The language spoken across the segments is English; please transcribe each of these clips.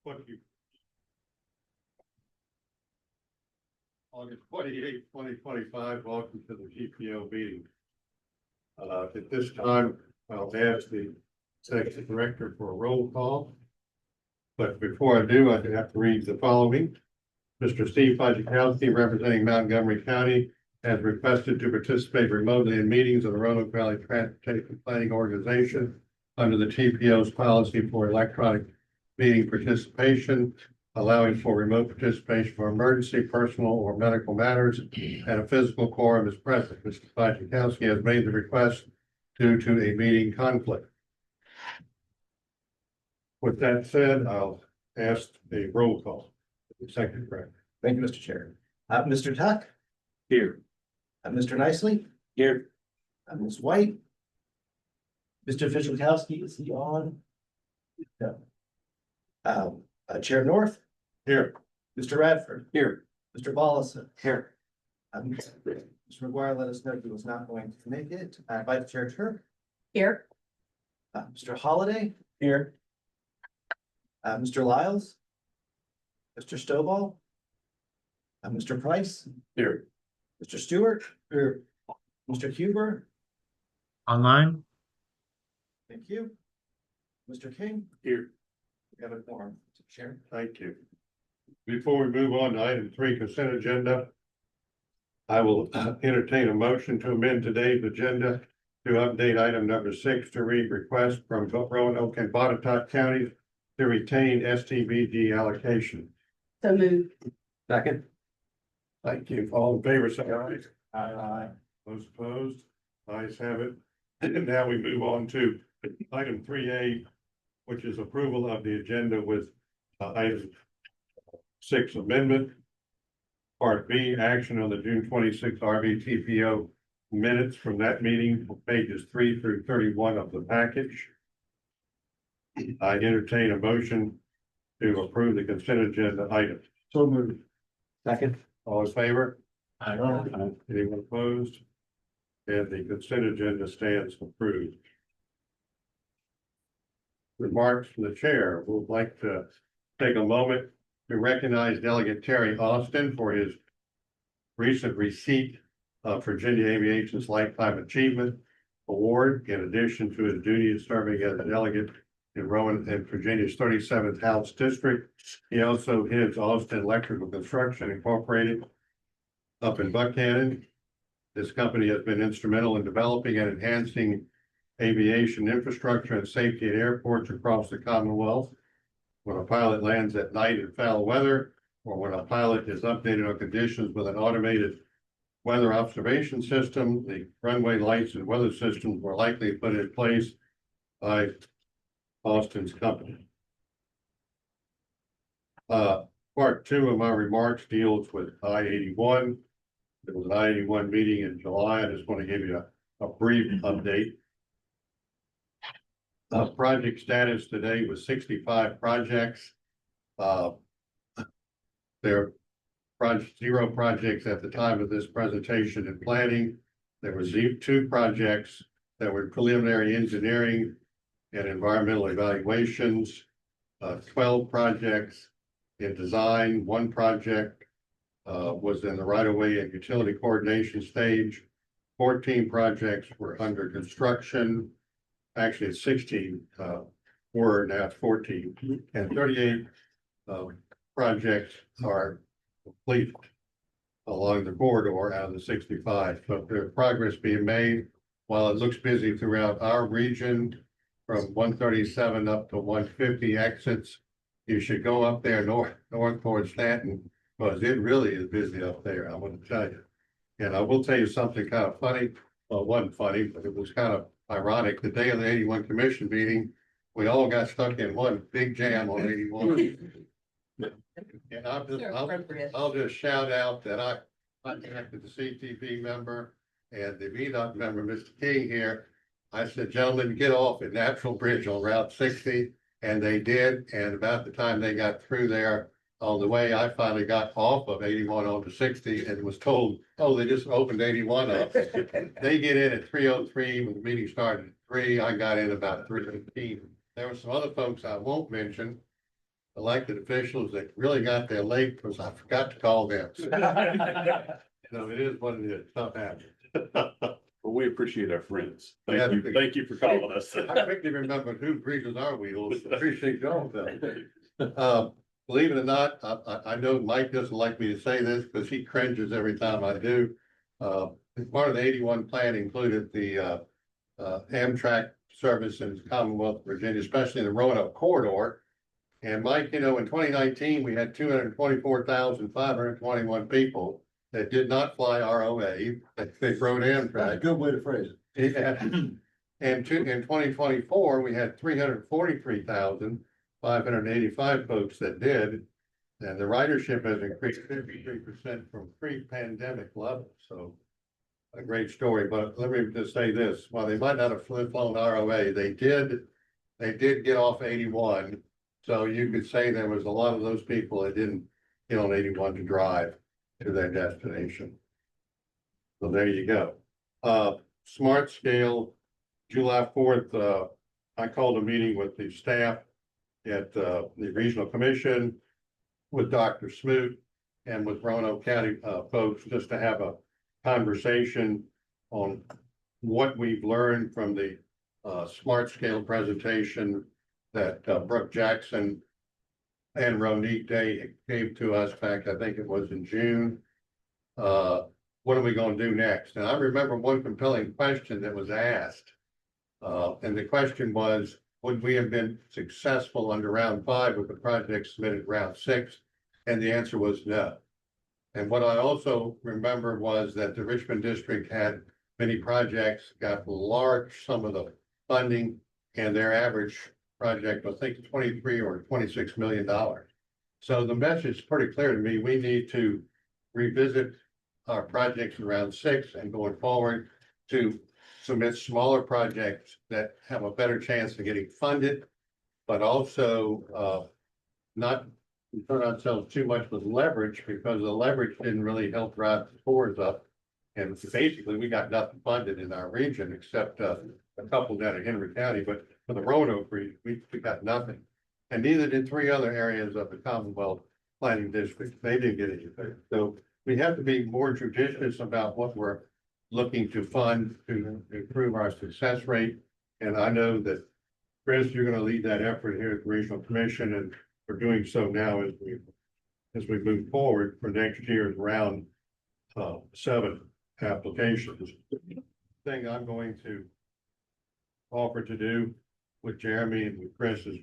August 28, 2025. Welcome to the GPO meeting. At this time, I'll ask the executive director for a roll call. But before I do, I have to read the following. Mr. Steve Fajikowski, representing Montgomery County, has requested to participate remotely in meetings of the Roanoke Valley Transportation Planning Organization under the TPO's policy for electronic meeting participation, allowing for remote participation for emergency, personal, or medical matters, and a physical quorum is present. Mr. Fajikowski has made the request due to a meeting conflict. With that said, I'll ask a roll call. Second, correct. Thank you, Mr. Chair. Mr. Tuck? Here. Mr. Nicely? Here. Ms. White? Mr. Fishikowski, is he on? No. Chair North? Here. Mr. Radford? Here. Mr. Volleson? Here. Mr. McGuire let us know he was not going to make it. Vice Chair Turk? Here. Mr. Holliday? Here. Mr. Lyles? Mr. Stovall? Mr. Price? Here. Mr. Stewart? Here. Mr. Huber? Online? Thank you. Mr. King? Here. We have a quorum, Mr. Chair. Thank you. Before we move on to item 3, consent agenda, I will entertain a motion to amend today's agenda to update item number 6 to read request from Roanoke and Botetourt counties to retain STBG allocation. So moved. Second. Thank you. All in favor, say aye. Aye. Those opposed? Ayes have it. And now we move on to item 3A, which is approval of the agenda with item 6 amendment. Part B, action on the June 26th RVTPO minutes from that meeting, pages 3 through 31 of the package. I entertain a motion to approve the consent agenda items. So moved. Second. All in favor? Aye. Anyone opposed? And the consent agenda stands approved. Remarks from the chair. Would like to take a moment to recognize Delegate Terry Austin for his recent receipt of Virginia Aviation's Lifetime Achievement Award, in addition to his duties serving as a delegate in Roanoke and Virginia's 37th House District. He also heads Austin Electrical Construction Incorporated up in Buchanan. This company has been instrumental in developing and enhancing aviation infrastructure and safety at airports across the Commonwealth. When a pilot lands at night in foul weather, or when a pilot is updated on conditions with an automated weather observation system, the runway lights and weather systems were likely put in place by Austin's company. Part 2 of my remarks deals with I-81. There was an I-81 meeting in July. I just want to give you a brief update. Project status today was 65 projects. There are 0 projects at the time of this presentation and planning. There were 2 projects that were preliminary engineering and environmental evaluations, 12 projects in design. 1 project was in the right-of-way and utility coordination stage. 14 projects were under construction. Actually, it's 16 were, now it's 14. And 38 projects are complete along the corridor out of the 65. So there's progress being made. While it looks busy throughout our region, from 137 up to 150 exits, you should go up there north towards Stanton, because it really is busy up there, I want to tell you. And I will tell you something kind of funny. Well, it wasn't funny, but it was kind of ironic. The day of the 81 commission meeting, we all got stuck in one big jam on 81. And I'll just shout out that I contacted the CTV member and the VDOT member, Mr. King here. I said, gentlemen, get off at Natural Bridge on Route 60. And they did. And about the time they got through there, on the way, I finally got off of 81 onto 60 and was told, oh, they just opened 81 up. They get in at 3:03 when the meeting started at 3. I got in about 3:15. There were some other folks I won't mention elected officials that really got there late because I forgot to call them. No, it is what it is. Stuff happens. Well, we appreciate our friends. Yeah. Thank you for calling us. I quickly remembered who greases our wheels. Appreciate y'all though. Believe it or not, I know Mike doesn't like me to say this because he cringes every time I do. Part of the 81 plan included the Amtrak service in the Commonwealth of Virginia, especially in the Roanoke corridor. And Mike, in 2019, we had 224,521 people that did not fly ROA, that they rode Amtrak. Good way to phrase it. And in 2024, we had 343,585 folks that did. And the ridership has increased 53% from pre-pandemic levels. So a great story, but let me just say this, while they might not have flown ROA, they did get off 81. So you could say there was a lot of those people that didn't get on 81 to drive to their destination. So there you go. Smart scale, July 4th, I called a meeting with the staff at the Regional Commission with Dr. Smoot and with Roanoke County folks just to have a conversation on what we've learned from the smart scale presentation that Brooke Jackson and Ronique Day gave to us back, I think it was in June. What are we going to do next? And I remember one compelling question that was asked. And the question was, would we have been successful under round 5 with the project submitted round 6? And the answer was no. And what I also remember was that the Richmond district had many projects, got large sum of the funding, and their average project was, I think, 23 or $26 million. So the message is pretty clear to me. We need to revisit our projects in round 6 and going forward to submit smaller projects that have a better chance of getting funded, but also not turn ourselves too much with leverage, because the leverage didn't really help drive the scores up. And basically, we got nothing funded in our region except a couple down in Henry County, but for the Roanoke region, we got nothing. And neither did 3 other areas of the Commonwealth Planning District. They didn't get anything. So we have to be more judicious about what we're looking to fund to improve our success rate. And I know that, Chris, you're going to lead that effort here at the Regional Commission, and we're doing so now as we move forward for next year's round 7 applications. Thing I'm going to offer to do with Jeremy and with Chris is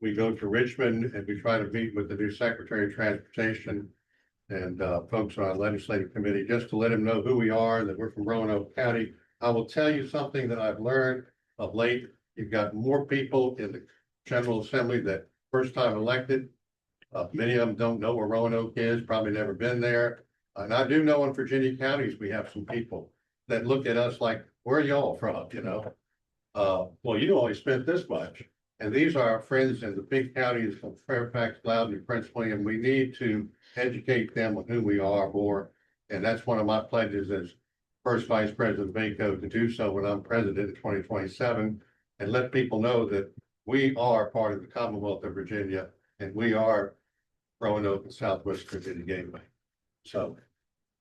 we go to Richmond and we try to meet with the new Secretary of Transportation and folks on our legislative committee, just to let them know who we are, that we're from Roanoke County. I will tell you something that I've learned of late. You've got more people in the General Assembly that first time elected. Many of them don't know where Roanoke is, probably never been there. And I do know in Virginia counties, we have some people that look at us like, where are y'all from, well, you only spent this much. And these are our friends in the big counties of Fairfax, Loudoun, Prince William. We need to educate them on who we are more. And that's one of my pledges as first Vice President of VACO to do so when I'm president in 2027, and let people know that we are part of the Commonwealth of Virginia and we are Roanoke and Southwest Virginia Gateway. So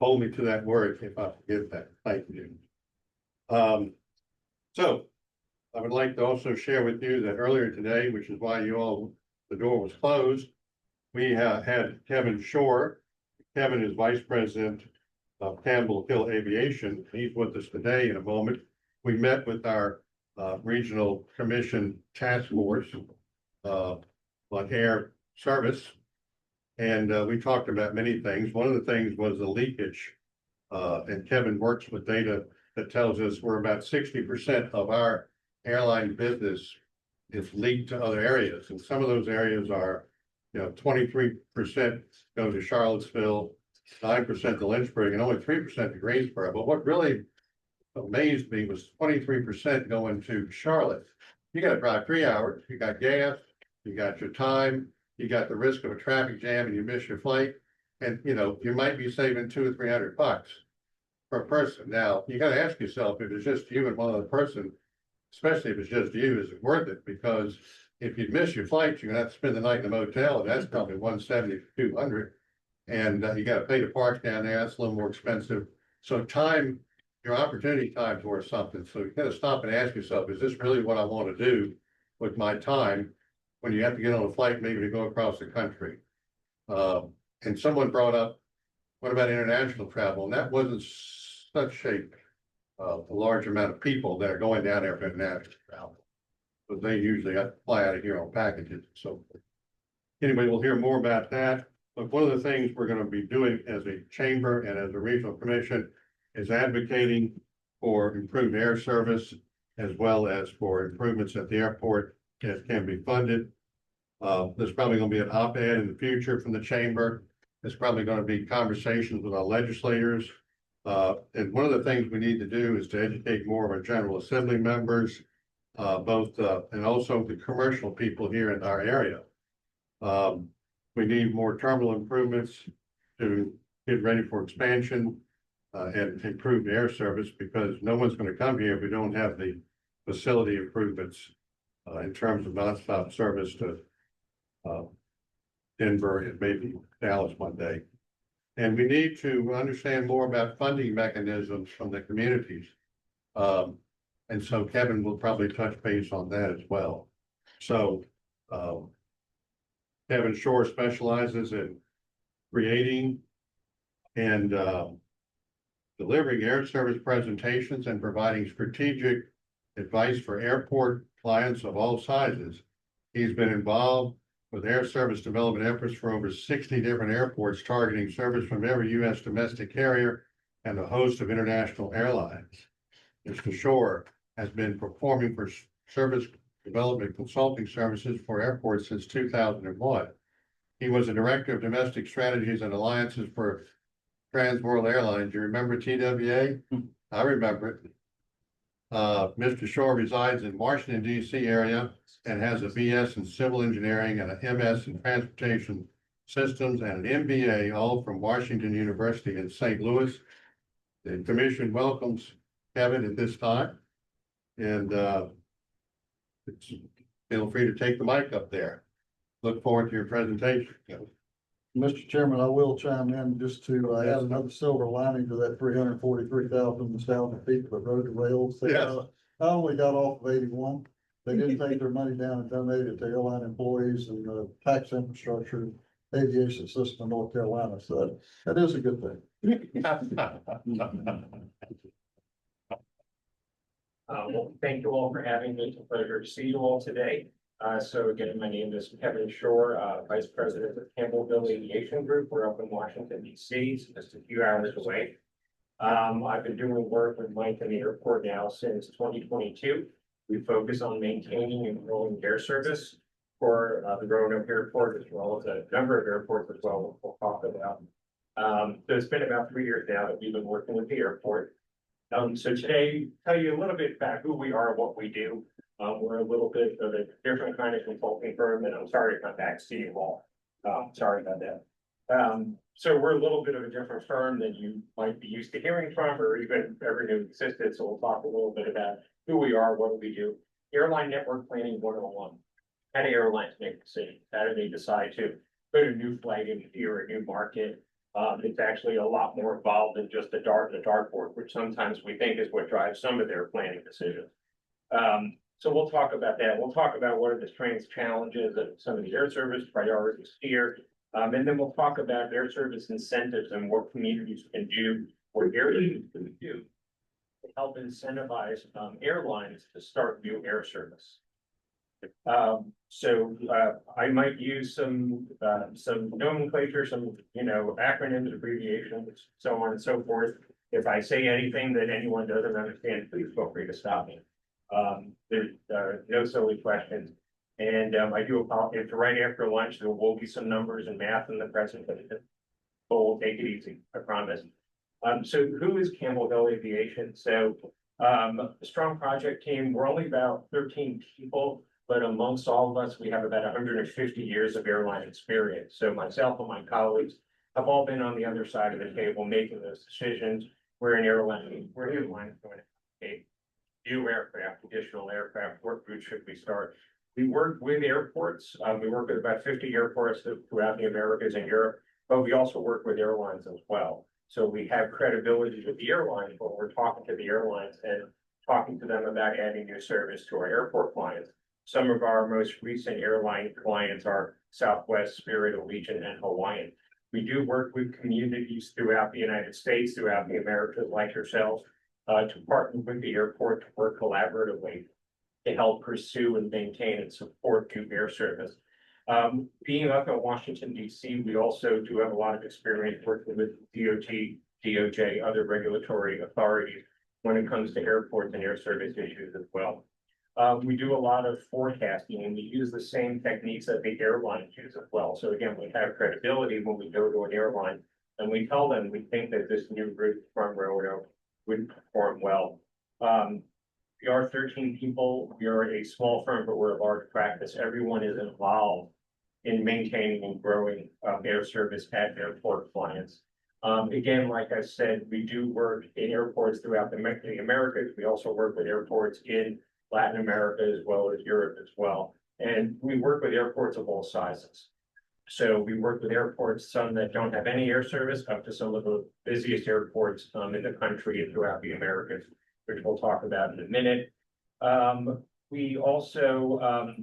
hold me to that word if I forget that. Thank you. So I would like to also share with you that earlier today, which is why the door was closed, we had Kevin Shore. Kevin is Vice President of Campbell Hill Aviation. He's with us today in a moment. We met with our Regional Commission Task Force on air service. And we talked about many things. One of the things was the leakage. And Kevin works with data that tells us we're about 60% of our airline business is leaked to other areas. And some of those areas are, 23% go to Charlottesville, 9% to Lynchburg, and only 3% to Greensboro. But what really amazed me was 23% going to Charlotte. You got to drive 3 hours. You got gas, you got your time, you got the risk of a traffic jam, and you miss your flight. And you might be saving $200 or $300 per person. Now you got to ask yourself, if it's just you and one other person, especially if it's just you, is it worth it? Because if you miss your flight, you're gonna have to spend the night in a motel, and that's probably 170 to 200. And you gotta pay to park down there, that's a little more expensive. So time, your opportunity time's worth something, so you gotta stop and ask yourself, is this really what I wanna do with my time? When you have to get on a flight, maybe to go across the country. And someone brought up, what about international travel? And that wasn't such a large amount of people that are going down there for international travel. But they usually fly out of here on packages and so forth. Anyway, we'll hear more about that. But one of the things we're going to be doing as a chamber and as a regional commission is advocating for improved air service as well as for improvements at the airport that can be funded. There's probably going to be an op-ed in the future from the chamber. There's probably going to be conversations with our legislators. And one of the things we need to do is to educate more of our General Assembly members, both and also the commercial people here in our area. We need more terminal improvements to get ready for expansion and improved air service, because no one's going to come here if we don't have the facility improvements in terms of nonstop service to Denver and maybe Dallas one day. And we need to understand more about funding mechanisms from the communities. And so Kevin will probably touch base on that as well. So Kevin Shore specializes in creating and delivering air service presentations and providing strategic advice for airport clients of all sizes. He's been involved with air service development efforts for over 60 different airports, targeting service from every U.S. domestic carrier and a host of international airlines. Mr. Shore has been performing for service development consulting services for airports since 2001. He was a director of domestic strategies and alliances for Trans World Airlines. You remember TWA? I remember it. Mr. Shore resides in Washington, D.C. area and has a BS in civil engineering and an MS in transportation systems and an MBA, all from Washington University in St. Louis. The commission welcomes Kevin at this time. And feel free to take the mic up there. Look forward to your presentation. Mr. Chairman, I will chime in just to add another silver lining to that 343,000 nostalgic people that rode the rails. They Yes. I only got off of 81. They didn't take their money down and donate it to airline employees and the tax infrastructure, aviation system in North Carolina. So that is a good thing. Well, thank you all for having me. It's a pleasure to see you all today. So again, my name is Kevin Shore, Vice President of Campbellville Aviation Group. We're up in Washington, D.C., so just a few hours away. I've been doing work with Mike in the airport now since 2022. We focus on maintaining and growing air service for the Roanoke Airport, as well as a number of airports as well we'll talk about. So it's been about 3 years now that we've been working with the airport. So today, tell you a little bit about who we are, what we do. We're a little bit of a different kind of consulting firm, and I'm sorry to come back to you all. Sorry about that. So we're a little bit of a different firm than you might be used to hearing from, or even ever knew existed. So we'll talk a little bit about who we are, what do we do. Airline network planning 101. How do airlines make decisions? How do they decide to put a new flag in here, a new market? It's actually a lot more involved than just the dartboard, which sometimes we think is what drives some of their planning decisions. So we'll talk about that. We'll talk about what are the strengths, challenges of some of the air service priorities here. And then we'll talk about air service incentives and what communities can do, what areas can do to help incentivize airlines to start new air service. I might use some nomenclature, some acronyms, abbreviations, so on and so forth. If I say anything that anyone doesn't understand, please feel free to stop me. There's no silly questions. And I do apologize. Right after lunch, there will be some numbers and math in the presentation. But we'll take it easy, I promise. So who is Campbellville Aviation? So a strong project team. We're only about 13 people, but amongst all of us, we have about 150 years of airline experience. So myself and my colleagues have all been on the other side of the table making those decisions. We're an airline going to take new aircraft, additional aircraft, what route should we start? We work with airports. We work with about 50 airports throughout the Americas and Europe, but we also work with airlines as well. So we have credibility with the airlines when we're talking to the airlines and talking to them about adding new service to our airport clients. Some of our most recent airline clients are Southwest, Spirit, Allegiant, and Hawaiian. We do work with communities throughout the United States, throughout the Americas, like yourselves, to partner with the airport to work collaboratively to help pursue and maintain and support new air service. Being up in Washington, D.C., we also do have a lot of experience working with DOT, DOJ, other regulatory authorities when it comes to airports and air service issues as well. We do a lot of forecasting, and we use the same techniques that the airlines use as well. So again, we have credibility when we go to an airline and we tell them we think that this new route from Roanoke would perform well. We are 13 people. We are a small firm, but we're a large practice. Everyone is involved in maintaining and growing air service at airport clients. Again, like I said, we do work in airports throughout the Americas. We also work with airports in Latin America as well as Europe as well. And we work with airports of all sizes. So we work with airports, some that don't have any air service, up to some of the busiest airports in the country and throughout the Americas, which we'll talk about in a minute. We also,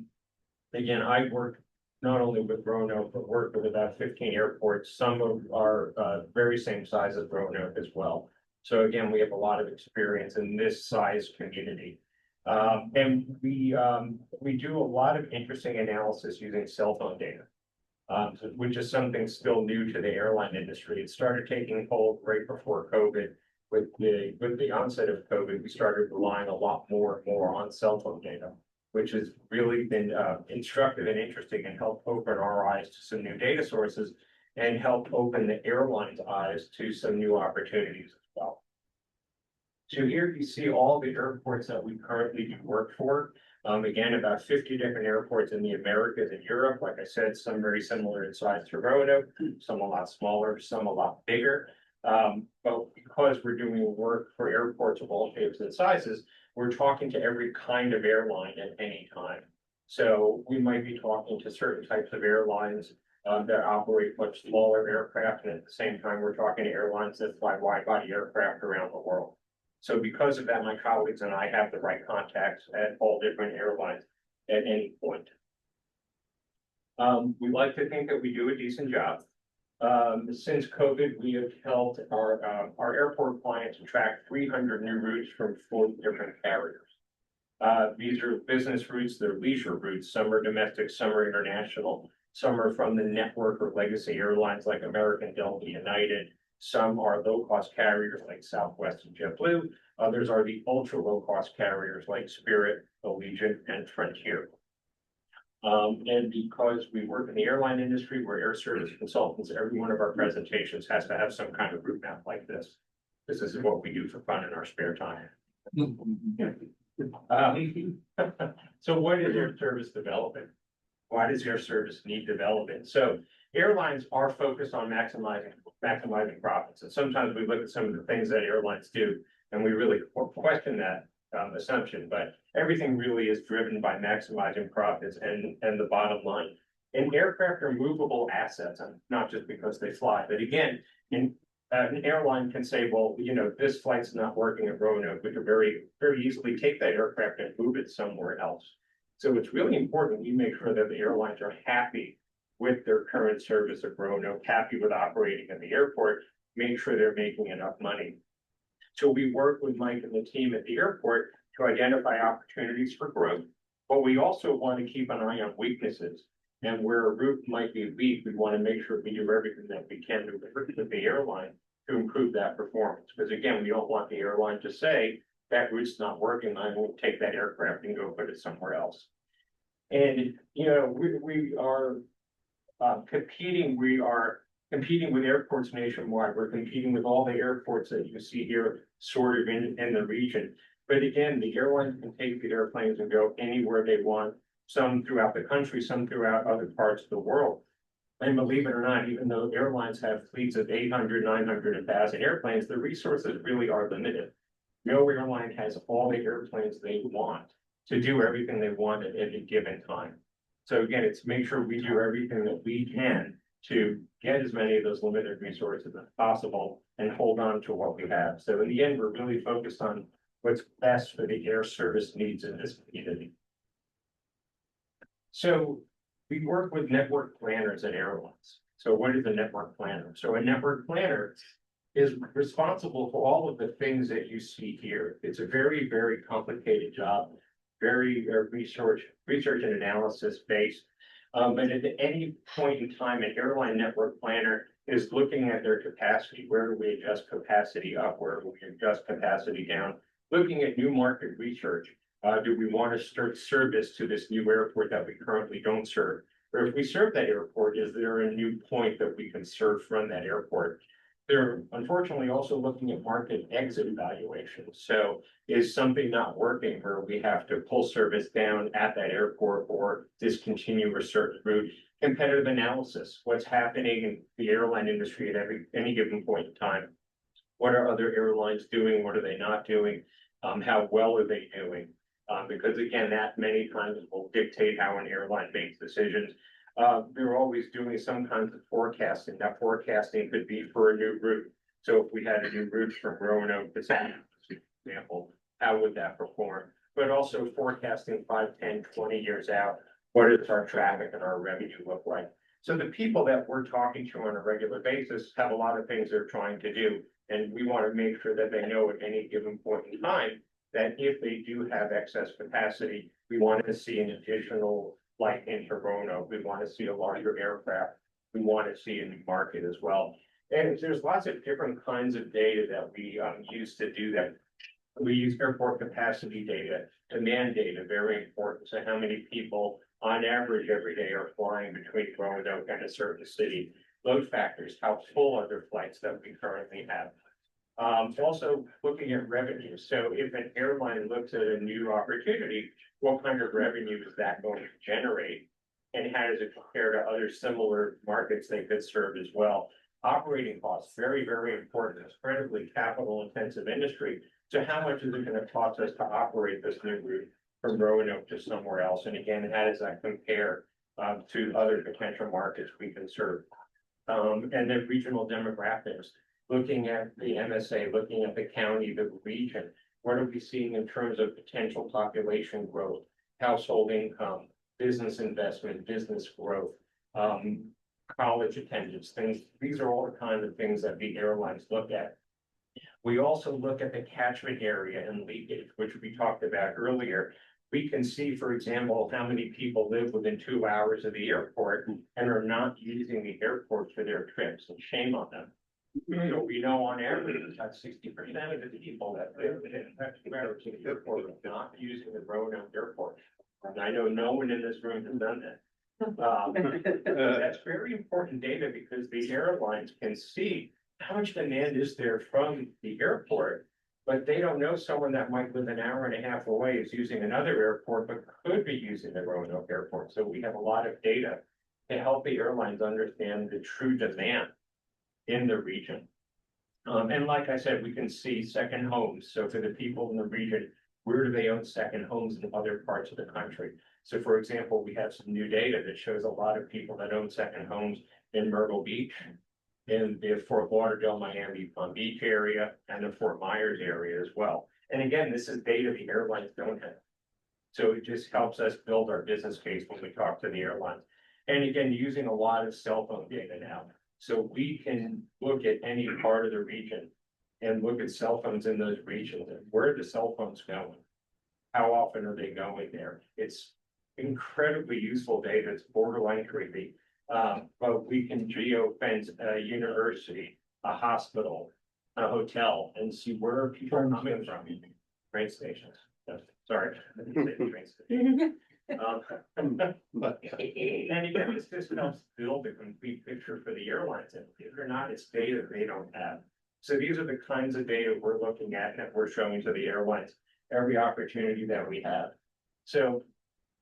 again, I work not only with Roanoke, but work with about 15 airports. Some of our very same size as Roanoke as well. So again, we have a lot of experience in this size community. And we do a lot of interesting analysis using cell phone data, which is something still new to the airline industry. It started taking hold right before COVID. With the onset of COVID, we started relying a lot more and more on cell phone data, which has really been instructive and interesting and helped open our eyes to some new data sources and help open the airline's eyes to some new opportunities as well. So here you see all the airports that we currently do work for. Again, about 50 different airports in the Americas and Europe. Like I said, some very similar in size to Roanoke, some a lot smaller, some a lot bigger. But because we're doing work for airports of all shapes and sizes, we're talking to every kind of airline at any time. So we might be talking to certain types of airlines that operate much smaller aircraft, and at the same time, we're talking to airlines that fly wide-body aircraft around the world. So because of that, my colleagues and I have the right contacts at all different airlines at any point. We like to think that we do a decent job. Since COVID, we have helped our airport clients attract 300 new routes from 40 different carriers. These are business routes, they're leisure routes. Some are domestic, some are international. Some are from the network or legacy airlines like American, Delta, United. Some are low-cost carriers like Southwest and JetBlue. Others are the ultra-low-cost carriers like Spirit, Allegiant, and Frontier. And because we work in the airline industry, we're air service consultants, every one of our presentations has to have some kind of route map like this. This is what we do for fun in our spare time. So what is air service development? Why does air service need development? So airlines are focused on maximizing profits. And sometimes we look at some of the things that airlines do, and we really question that assumption, but everything really is driven by maximizing profits and the bottom line. And aircraft are movable assets, and not just because they fly, but again, an airline can say, well, you know, this flight's not working at Roanoke. We could very, very easily take that aircraft and move it somewhere else. So it's really important we make sure that the airlines are happy with their current service at Roanoke, happy with operating at the airport, make sure they're making enough money. So we work with Mike and the team at the airport to identify opportunities for growth, but we also want to keep an eye on weaknesses. And where a route might be weak, we want to make sure we do everything that we can to work with the airline to improve that performance. Because again, we don't want the airline to say, that route's not working, I won't take that aircraft and go put it somewhere else. And, you know, we are competing with airports nationwide. We're competing with all the airports that you see here sort of in the region. But again, the airlines can take the airplanes and go anywhere they want, some throughout the country, some throughout other parts of the world. And believe it or not, even though airlines have fleets of 800, 900, 1,000 airplanes, the resources really are limited. No airline has all the airplanes they want. to do everything they want at any given time. So again, it's make sure we do everything that we can to get as many of those limited resources as possible and hold on to what we have. So in the end, we're really focused on what's best for the air service needs in this community. So we work with network planners at airlines. So what is a network planner? So a network planner is responsible for all of the things that you see here. It's a very, very complicated job, very research and analysis based. But at any point in time, an airline network planner is looking at their capacity. Where do we adjust capacity up? Where do we adjust capacity down? Looking at new market research. Do we want to start service to this new airport that we currently don't serve? Or if we serve that airport, is there a new point that we can serve from that airport? They're unfortunately also looking at market exit evaluations. So is something not working where we have to pull service down at that airport or discontinue a certain route? Competitive analysis, what's happening in the airline industry at any given point in time? What are other airlines doing? What are they not doing? How well are they doing? Because again, that many times will dictate how an airline makes decisions. They're always doing some kinds of forecasting. That forecasting could be for a new route. So if we had a new route from Roanoke to San for example, how would that perform? But also forecasting 5, 10, 20 years out, what does our traffic and our revenue look like? So the people that we're talking to on a regular basis have a lot of things they're trying to do. And we want to make sure that they know at any given point in time that if they do have excess capacity, we want to see an additional flight into Roanoke. We want to see a larger aircraft. We want to see a new market as well. And there's lots of different kinds of data that we use to do that. We use airport capacity data, demand data, very important. So how many people on average every day are flying between Roanoke and a certain city? Load factors, how full are their flights that we currently have? Also looking at revenue. So if an airline looks at a new opportunity, what kind of revenue is that going to generate? And how does it compare to other similar markets they could serve as well? Operating costs, very, very important, incredibly capital intensive industry. So how much is it going to cost us to operate this new route from Roanoke to somewhere else? And again, how does that compare to other potential markets we can serve? And then regional demographics, looking at the MSA, looking at the county, the region, what are we seeing in terms of potential population growth, household income, business investment, business growth, college attendance, things. These are all the kind of things that the airlines look at. We also look at the catchment area and leakage, which we talked about earlier. We can see, for example, how many people live within 2 hours of the airport and are not using the airport for their trips, and shame on them. So we know on average, about 60% of the people that live within 2 hours of the airport are not using the Roanoke airport. And I know no one in this room has done that. That's very important data because the airlines can see how much demand is there from the airport, but they don't know someone that might live an hour and a half away is using another airport, but could be using the Roanoke airport. So we have a lot of data to help the airlines understand the true demand in the region. And like I said, we can see second homes. So for the people in the region, where do they own second homes in other parts of the country? So for example, we have some new data that shows a lot of people that own second homes in Myrtle Beach, in the Fort Lauderdale, Miami, Palm Beach area, and the Fort Myers area as well. And again, this is data the airlines don't have. So it just helps us build our business case when we talk to the airlines. And again, using a lot of cell phone data now. So we can look at any part of the region and look at cell phones in those regions and where are the cell phones going? How often are they going there? It's incredibly useful data. It's borderline creepy. But we can geofence a university, a hospital, a hotel, and see where are people coming from. Train stations. Sorry, I didn't say train station. And again, this just helps build a complete picture for the airlines. And if or not, it's data they don't have. So these are the kinds of data we're looking at and we're showing to the airlines every opportunity that we have. So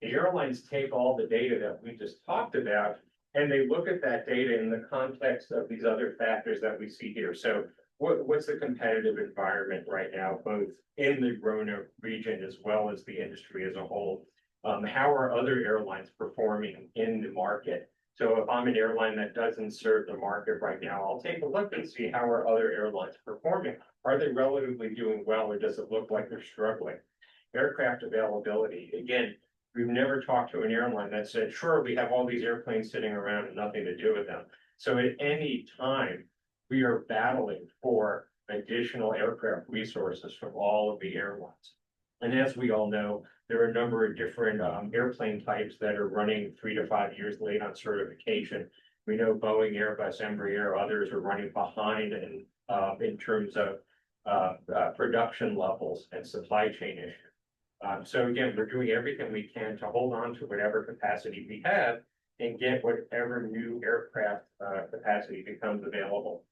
the airlines take all the data that we just talked about and they look at that data in the context of these other factors that we see here. So what's the competitive environment right now, both in the Roanoke region as well as the industry as a whole? How are other airlines performing in the market? So if I'm an airline that doesn't serve the market right now, I'll take a look and see how are other airlines performing. Are they relatively doing well, or does it look like they're struggling? Aircraft availability, again, we've never talked to an airline that said, sure, we have all these airplanes sitting around and nothing to do with them. So at any time, we are battling for additional aircraft resources from all of the airlines. And as we all know, there are a number of different airplane types that are running 3 to 5 years late on certification. We know Boeing, Airbus, Embraer, others are running behind in terms of production levels and supply chain issues. So again, we're doing everything we can to hold on to whatever capacity we have and get whatever new aircraft capacity becomes available.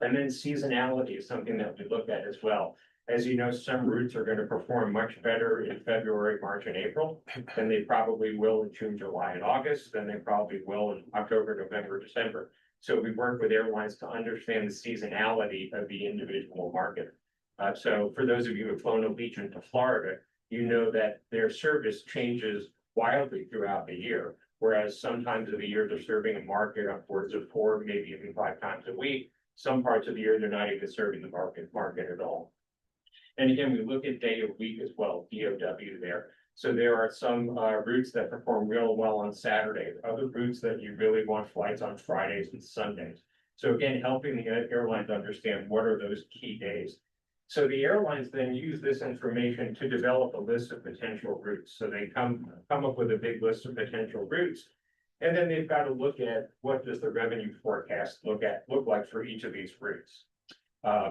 And then seasonality is something that we look at as well. As you know, some routes are going to perform much better in February, March, and April than they probably will in June, July, and August, than they probably will in October, November, December. So we work with airlines to understand the seasonality of the individual market. So for those of you who've flown Allegiant to Florida, you know that their service changes wildly throughout the year. Whereas sometimes of the year they're serving a market upwards of 4, maybe even 5 times a week. Some parts of the year, they're not even serving the market at all. And again, we look at day of week as well, DOW there. So there are some routes that perform real well on Saturdays, other routes that you really want flights on Fridays and Sundays. So again, helping the airlines understand what are those key days. So the airlines then use this information to develop a list of potential routes. So they come up with a big list of potential routes. And then they've got to look at what does the revenue forecast look like for each of these routes.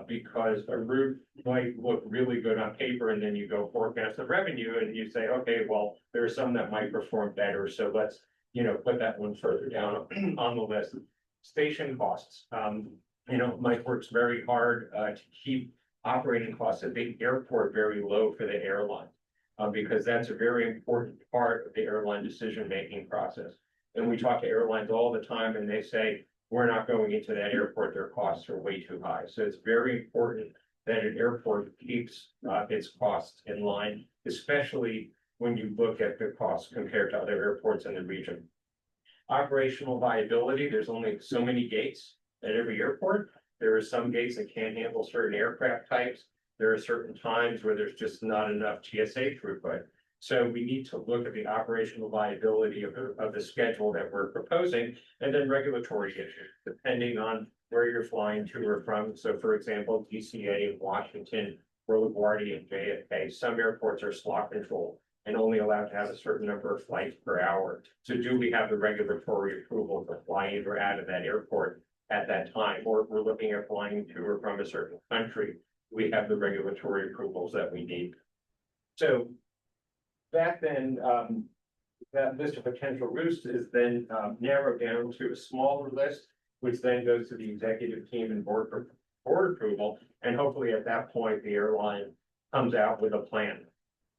Because a route might look really good on paper, and then you go forecast the revenue and you say, okay, well, there are some that might perform better. So let's, put that one further down on the list. Station costs. Mike works very hard to keep operating costs at the airport very low for the airline. Because that's a very important part of the airline decision-making process. And we talk to airlines all the time and they say, we're not going into that airport, their costs are way too high. So it's very important that an airport keeps its costs in line, especially when you look at the costs compared to other airports in the region. Operational viability, there's only so many gates at every airport. There are some gates that can't handle certain aircraft types. There are certain times where there's just not enough TSA throughput. So we need to look at the operational viability of the schedule that we're proposing, and then regulatory issues, depending on where you're flying to or from. So for example, DCA in Washington, or LaGuardia and JFK, some airports are slot controlled and only allowed to have a certain number of flights per hour. So do we have the regulatory approval to fly in or out of that airport at that time? Or if we're looking at flying to or from a certain country, we have the regulatory approvals that we need. So that then, that list of potential routes is then narrowed down to a smaller list, which then goes to the executive team and board approval. And hopefully at that point, the airline comes out with a plan.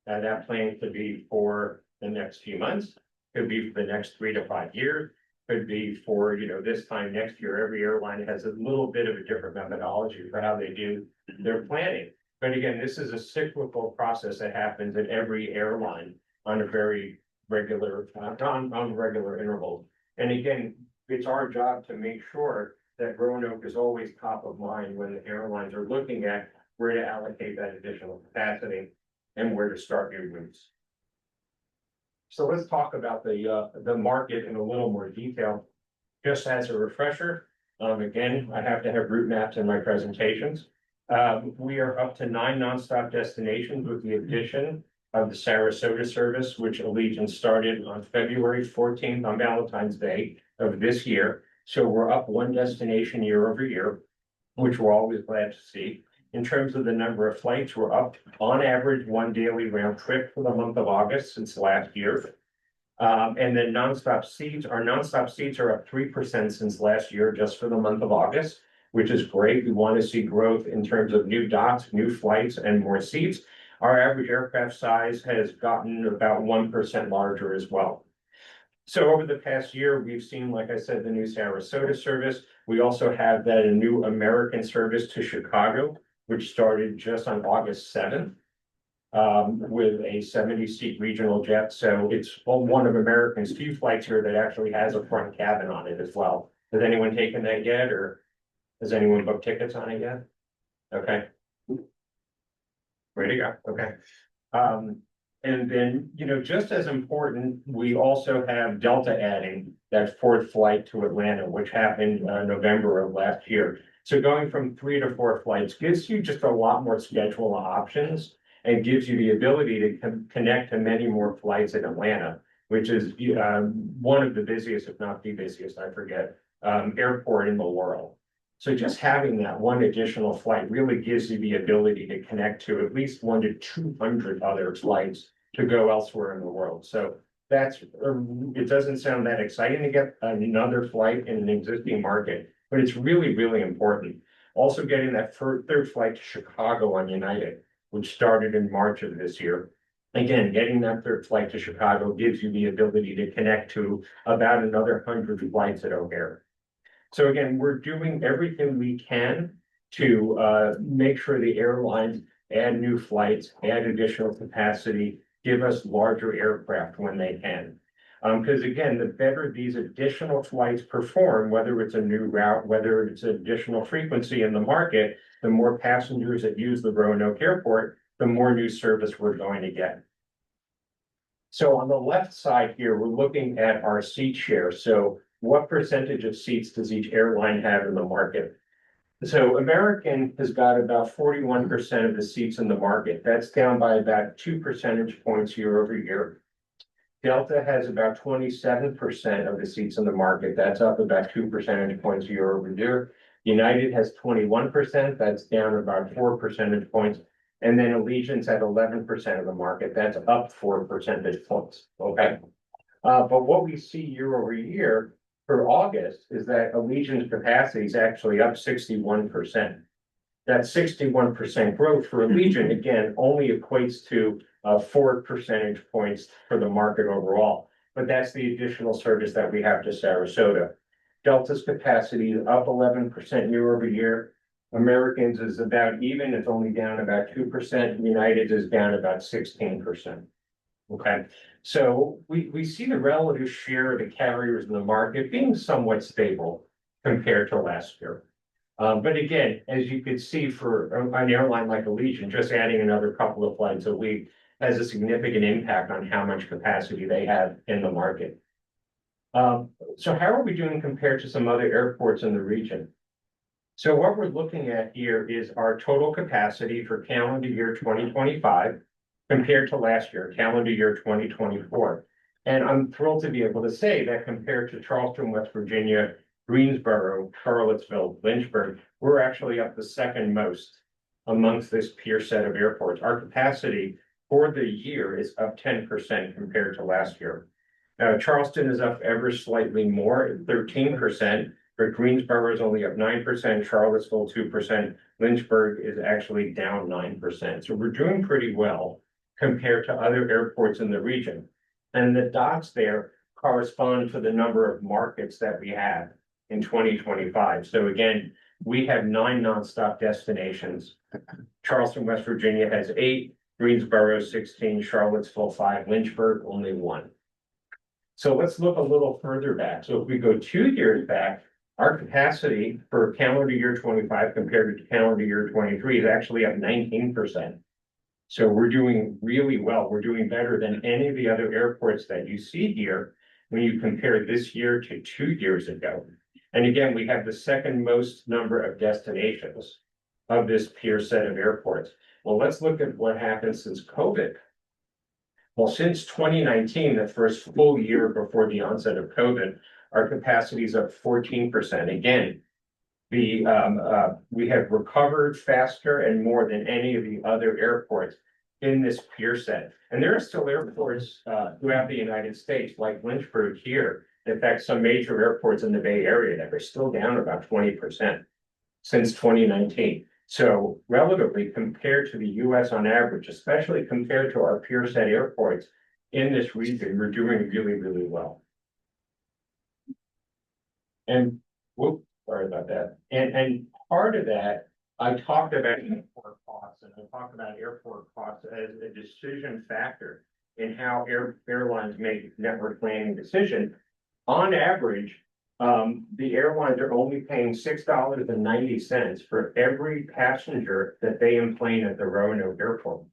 That plan could be for the next few months, could be for the next 3 to 5 years, could be for, this time next year. Every airline has a little bit of a different methodology for how they do their planning. But again, this is a cyclical process that happens at every airline on a very regular, on regular intervals. And again, it's our job to make sure that Roanoke is always top of mind when the airlines are looking at where to allocate that additional capacity and where to start new routes. So let's talk about the market in a little more detail. Just as a refresher, again, I have to have route maps in my presentations. We are up to 9 nonstop destinations with the addition of the Sarasota service, which Allegiant started on February 14th on Valentine's Day of this year. So we're up 1 destination year over year, which we're always glad to see. In terms of the number of flights, we're up on average 1 daily round trip for the month of August since last year. And then nonstop seats, our nonstop seats are up 3% since last year, just for the month of August, which is great. We want to see growth in terms of new dots, new flights, and more seats. Our average aircraft size has gotten about 1% larger as well. So over the past year, we've seen, like I said, the new Sarasota service. We also have that a new American service to Chicago, which started just on August 7th. With a 70-seat regional jet. So it's one of American's few flights here that actually has a front cabin on it as well. Has anyone taken that yet, or has anyone booked tickets on it yet? Okay. Ready to go, okay. And then, just as important, we also have Delta adding that fourth flight to Atlanta, which happened November of last year. So going from 3 to 4 flights gives you just a lot more schedule options and gives you the ability to connect to many more flights in Atlanta, which is one of the busiest, if not the busiest, I forget, airport in the world. So just having that one additional flight really gives you the ability to connect to at least 100 to 200 other flights to go elsewhere in the world. So it doesn't sound that exciting to get another flight in an existing market, but it's really, really important. Also getting that third flight to Chicago on United, which started in March of this year. Again, getting that third flight to Chicago gives you the ability to connect to about another 100 flights at O'Hare. So again, we're doing everything we can to make sure the airlines add new flights, add additional capacity, give us larger aircraft when they can. Because again, the better these additional flights perform, whether it's a new route, whether it's additional frequency in the market, the more passengers that use the Roanoke Airport, the more new service we're going to get. So on the left side here, we're looking at our seat share. So what percentage of seats does each airline have in the market? So American has got about 41% of the seats in the market. That's down by about 2 percentage points year over year. Delta has about 27% of the seats in the market. That's up about 2 percentage points year over year. United has 21%. That's down about 4 percentage points. And then Allegiant's at 11% of the market. That's up 4 percentage points. Okay. But what we see year over year for August is that Allegiant's capacity is actually up 61%. That 61% growth for Allegiant, again, only equates to 4 percentage points for the market overall. But that's the additional service that we have to Sarasota. Delta's capacity is up 11% year over year. American's is about even, it's only down about 2%. United is down about 16%. Okay, so we see the relative share of the carriers in the market being somewhat stable compared to last year. But again, as you could see for an airline like Allegiant, just adding another couple of flights a week has a significant impact on how much capacity they have in the market. So how are we doing compared to some other airports in the region? So what we're looking at here is our total capacity for calendar year 2025 compared to last year, calendar year 2024. And I'm thrilled to be able to say that compared to Charleston, West Virginia, Greensboro, Charlottesville, Lynchburg, we're actually up the second most amongst this peer set of airports. Our capacity for the year is up 10% compared to last year. Now, Charleston is up ever slightly more, 13%, but Greensboro is only up 9%, Charlottesville 2%, Lynchburg is actually down 9%. So we're doing pretty well compared to other airports in the region. And the dots there correspond to the number of markets that we have in 2025. So again, we have 9 nonstop destinations. Charleston, West Virginia has 8, Greensboro 16, Charlottesville 5, Lynchburg only 1. So let's look a little further back. So if we go 2 years back, our capacity for calendar year 25 compared to calendar year 23 is actually up 19%. So we're doing really well. We're doing better than any of the other airports that you see here when you compare this year to 2 years ago. And again, we have the second most number of destinations of this peer set of airports. Well, let's look at what happened since COVID. Well, since 2019, the first full year before the onset of COVID, our capacity is up 14%. Again, we have recovered faster and more than any of the other airports in this peer set. And there are still airports throughout the United States, like Lynchburg here. In fact, some major airports in the Bay Area that are still down about 20% since 2019. So relatively compared to the US on average, especially compared to our peer set airports in this region, we're doing really, really well. And, whoop, sorry about that. And part of that, I talked about airport costs, and I talked about airport costs as a decision factor in how airlines make network planning decision. On average, the airlines are only paying $6.90 for every passenger that they enplane at the Roanoke Airport.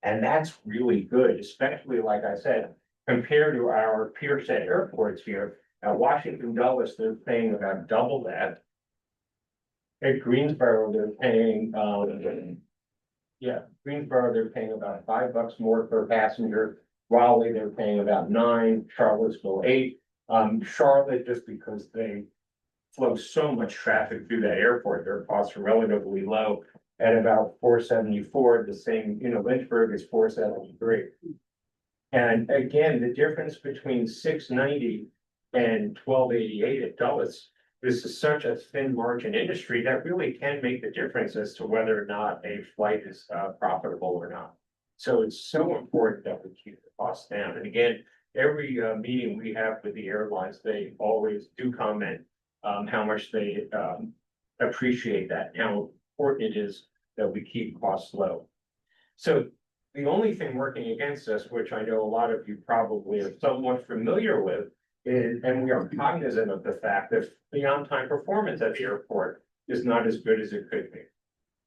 And that's really good, especially like I said, compared to our peer set airports here. At Washington Dulles, they're paying about double that. At Greensboro, they're paying, Greensboro, they're paying about $5 more per passenger. Raleigh, they're paying about $9, Charlottesville $8. Charlotte, just because they flow so much traffic through that airport, their costs are relatively low at about $4.74. The same, Lynchburg is $4.73. And again, the difference between $6.90 and $12.88 at Dulles, this is such a thin margin industry that really can make the difference as to whether or not a flight is profitable or not. So it's so important that we keep the costs down. And again, every meeting we have with the airlines, they always do comment how much they appreciate that, how important it is that we keep costs low. So the only thing working against us, which I know a lot of you probably are somewhat familiar with, is, and we are cognizant of the fact that the on-time performance at the airport is not as good as it could be.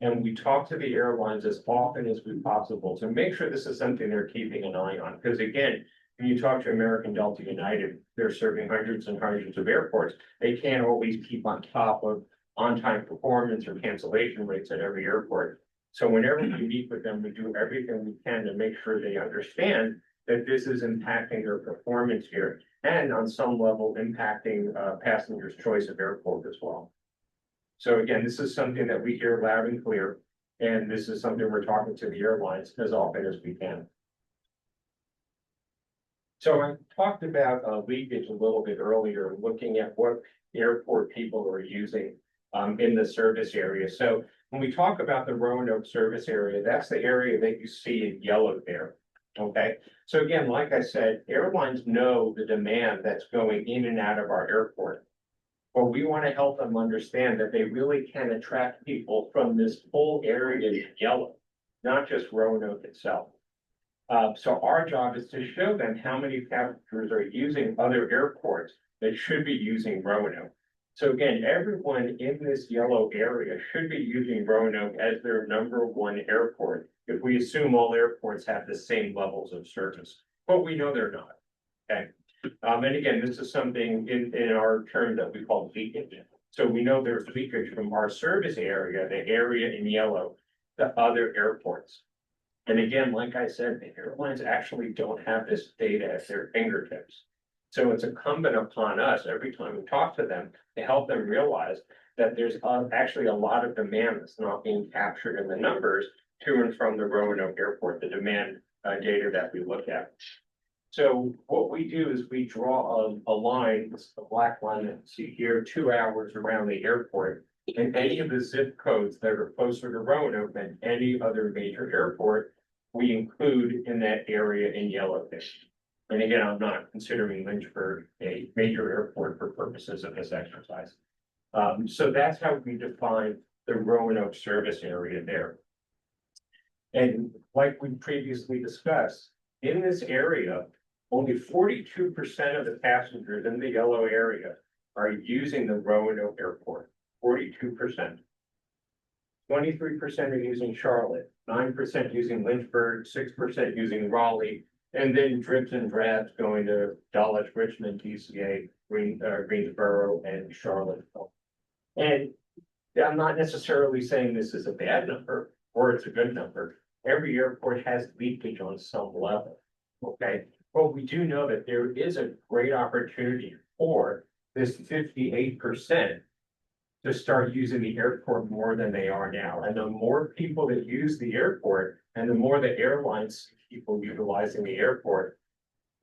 And we talk to the airlines as often as we possible to make sure this is something they're keeping an eye on. Because again, when you talk to American Delta United, they're serving hundreds and hundreds of airports. They can't always keep on top of on-time performance or cancellation rates at every airport. So whenever we meet with them, we do everything we can to make sure they understand that this is impacting their performance here and on some level impacting passengers' choice of airport as well. So again, this is something that we hear loud and clear, and this is something we're talking to the airlines as often as we can. So I talked about leakage a little bit earlier, looking at what airport people are using in the service area. So when we talk about the Roanoke service area, that's the area that you see in yellow there. Okay, so again, like I said, airlines know the demand that's going in and out of our airport. But we want to help them understand that they really can attract people from this whole area in yellow, not just Roanoke itself. So our job is to show them how many passengers are using other airports that should be using Roanoke. So again, everyone in this yellow area should be using Roanoke as their #1 airport, if we assume all airports have the same levels of service. But we know they're not, okay? And again, this is something in our term that we call leakage. So we know there's leakage from our service area, the area in yellow, to other airports. And again, like I said, the airlines actually don't have this data at their fingertips. So it's incumbent upon us every time we talk to them to help them realize that there's actually a lot of demand that's not being captured in the numbers to and from the Roanoke Airport, the demand data that we look at. So what we do is we draw a line, this is the black line that you see here, 2 hours around the airport. And any of the zip codes that are closer to Roanoke than any other major airport, we include in that area in yellow there. And again, I'm not considering Lynchburg a major airport for purposes of this exercise. So that's how we define the Roanoke service area there. And like we previously discussed, in this area, only 42% of the passengers in the yellow area are using the Roanoke Airport, 42%. 23% are using Charlotte, 9% using Lynchburg, 6% using Raleigh, and then drips and drabs going to Dulles, Richmond, DCA, Greensboro, and Charlottesville. And I'm not necessarily saying this is a bad number or it's a good number. Every airport has leakage on some level, okay? But we do know that there is a great opportunity for this 58% to start using the airport more than they are now. And the more people that use the airport and the more the airlines see people utilizing the airport,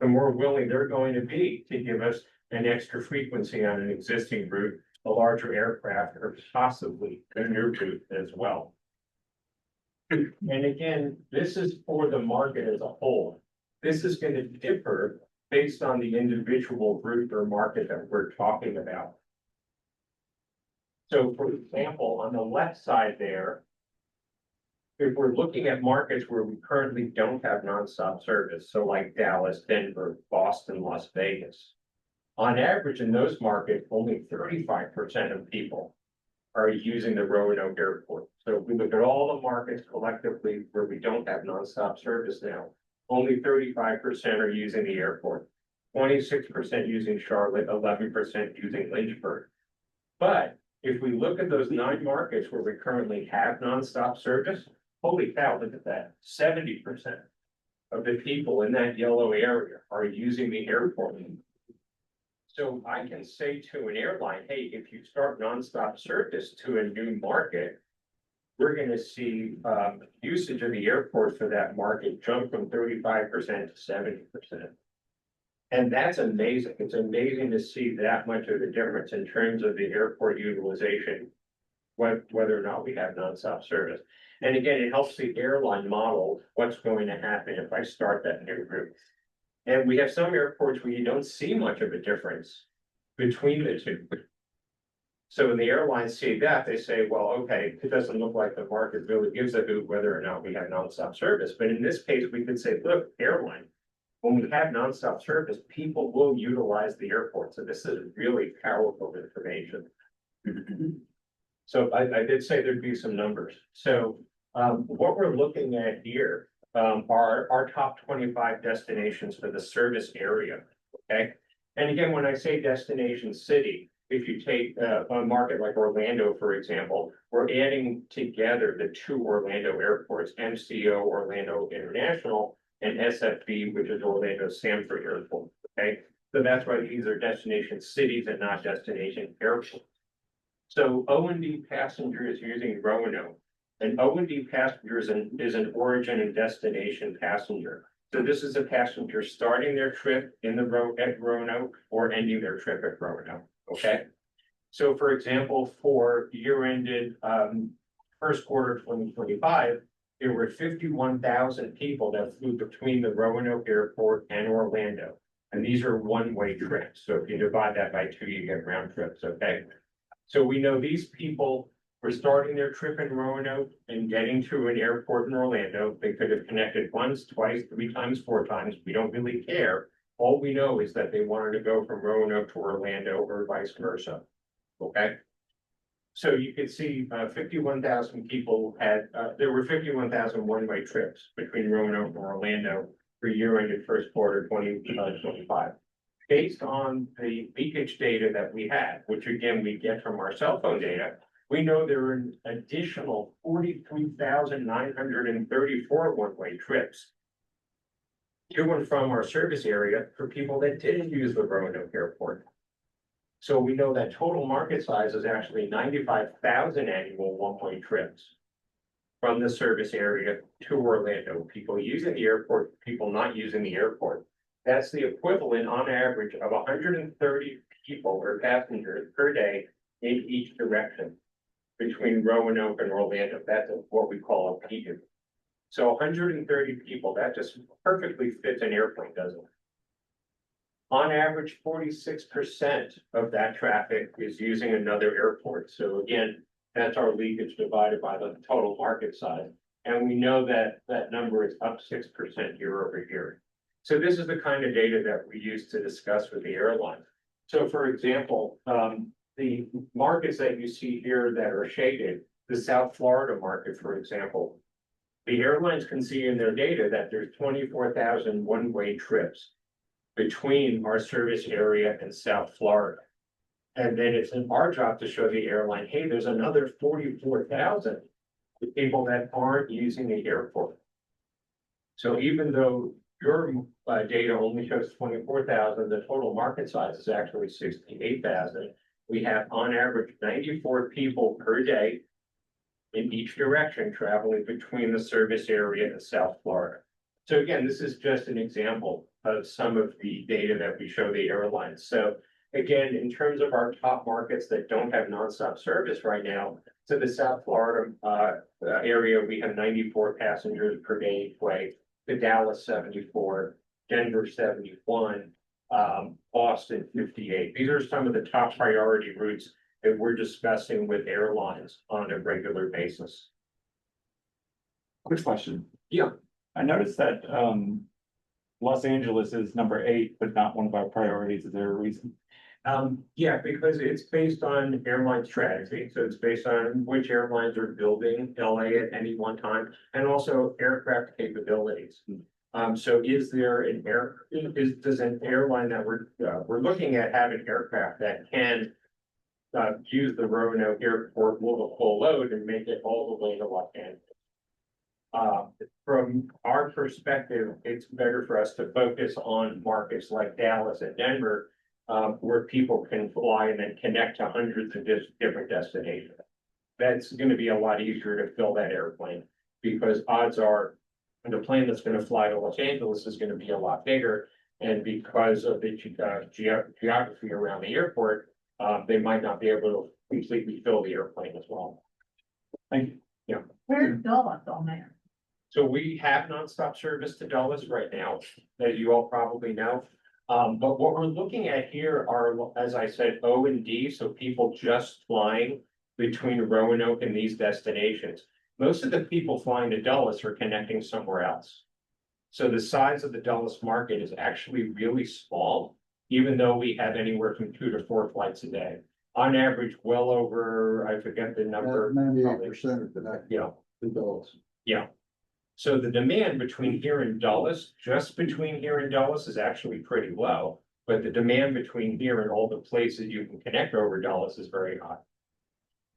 the more willing they're going to be to give us an extra frequency on an existing route, a larger aircraft, or possibly a new route as well. And again, this is for the market as a whole. This is going to differ based on the individual route or market that we're talking about. So for example, on the left side there, if we're looking at markets where we currently don't have nonstop service, so like Dallas, Denver, Boston, Las Vegas. On average, in those markets, only 35% of people are using the Roanoke Airport. So if we look at all the markets collectively where we don't have nonstop service now, only 35% are using the airport. 26% using Charlotte, 11% using Lynchburg. But if we look at those 9 markets where we currently have nonstop service, holy cow, look at that, 70% of the people in that yellow area are using the airport. So I can say to an airline, hey, if you start nonstop service to a new market, we're gonna see usage of the airport for that market jump from 35% to 70%. And that's amazing. It's amazing to see that much of a difference in terms of the airport utilization, whether or not we have nonstop service. And again, it helps the airline model what's going to happen if I start that new route. And we have some airports where you don't see much of a difference between the two. So when the airlines see that, they say, well, okay, it doesn't look like the market really gives a hoot whether or not we have nonstop service. But in this case, we could say, look, airline, when we have nonstop service, people will utilize the airport. So this is really powerful information. So I did say there'd be some numbers. So what we're looking at here are our top 25 destinations for the service area, okay? And again, when I say destination city, if you take a market like Orlando, for example, we're adding together the 2 Orlando airports, MCO Orlando International and SFB, which is Orlando Sanford Airport, okay? So that's why these are destination cities and not destination airports. So O&D passengers using Roanoke. An O&D passenger is an origin and destination passenger. So this is a passenger starting their trip at Roanoke or ending their trip at Roanoke, okay? So for example, for year ended first quarter 2025, there were 51,000 people that flew between the Roanoke Airport and Orlando. And these are one-way trips. So if you divide that by 2, you get round trips, okay? So we know these people were starting their trip in Roanoke and getting to an airport in Orlando. They could have connected once, twice, 3 times, 4 times. We don't really care. All we know is that they wanted to go from Roanoke to Orlando or vice versa, okay? So you could see 51,000 people had, there were 51,000 one-way trips between Roanoke and Orlando for year-ended first quarter 2025. Based on the leakage data that we had, which again, we get from our cell phone data, we know there were an additional 43,934 one-way trips to and from our service area for people that didn't use the Roanoke Airport. So we know that total market size is actually 95,000 annual one-way trips from the service area to Orlando, people using the airport, people not using the airport. That's the equivalent on average of 130 people or passengers per day in each direction between Roanoke and Orlando. That's what we call a peak. So 130 people, that just perfectly fits an airplane, doesn't it? On average, 46% of that traffic is using another airport. So again, that's our leakage divided by the total market size. And we know that that number is up 6% year over year. So this is the kind of data that we use to discuss with the airline. So for example, the markets that you see here that are shaded, the South Florida market, for example, the airlines can see in their data that there's 24,000 one-way trips between our service area and South Florida. And then it's in our job to show the airline, hey, there's another 44,000 people that aren't using the airport. So even though your data only shows 24,000, the total market size is actually 68,000. We have on average 94 people per day in each direction traveling between the service area and South Florida. So again, this is just an example of some of the data that we show the airlines. So again, in terms of our top markets that don't have nonstop service right now, to the South Florida area, we have 94 passengers per day each way. The Dallas 74, Denver 71, Boston 58. These are some of the top priority routes that we're discussing with airlines on a regular basis. Quick question. Yeah. I noticed that, Los Angeles is number 8, but not one of our priorities. Is there a reason? Yeah, because it's based on airline strategy, so it's based on which airlines are building LA at any one time, and also aircraft capabilities. So is there does an airline that we're looking at have an aircraft that can use the Roanoke Airport, move a full load and make it all the way to Los Angeles? From our perspective, it's better for us to focus on markets like Dallas and Denver, where people can fly and then connect to hundreds of different destinations. That's going to be a lot easier to fill that airplane, because odds are the plane that's going to fly to Los Angeles is going to be a lot bigger. And because of the geography around the airport, they might not be able to completely fill the airplane as well. Thank you. Where's Dulles on there? So we have nonstop service to Dulles right now, as you all probably know. But what we're looking at here are, as I said, O and D, so people just flying between Roanoke and these destinations. Most of the people flying to Dulles are connecting somewhere else. So the size of the Dulles market is actually really small, even though we have anywhere from 2 to 4 flights a day. On average, well over, I forget the number. 98% are connected Yeah, to those. yeah. So the demand between here and Dulles, just between here and Dulles, is actually pretty low. But the demand between here and all the places you can connect over Dulles is very high.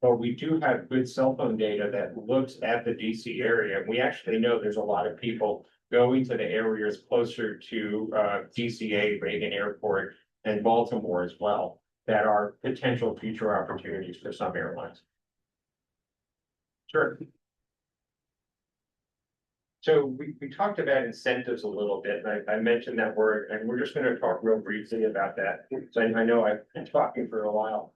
But we do have good cell phone data that looks at the DC area. And we actually know there's a lot of people going to the areas closer to DCA, Reagan Airport, and Baltimore as well, that are potential future opportunities for some airlines. Sure. So we talked about incentives a little bit, and I mentioned that word, and we're just going to talk real briefly about that. So I know I've been talking for a while.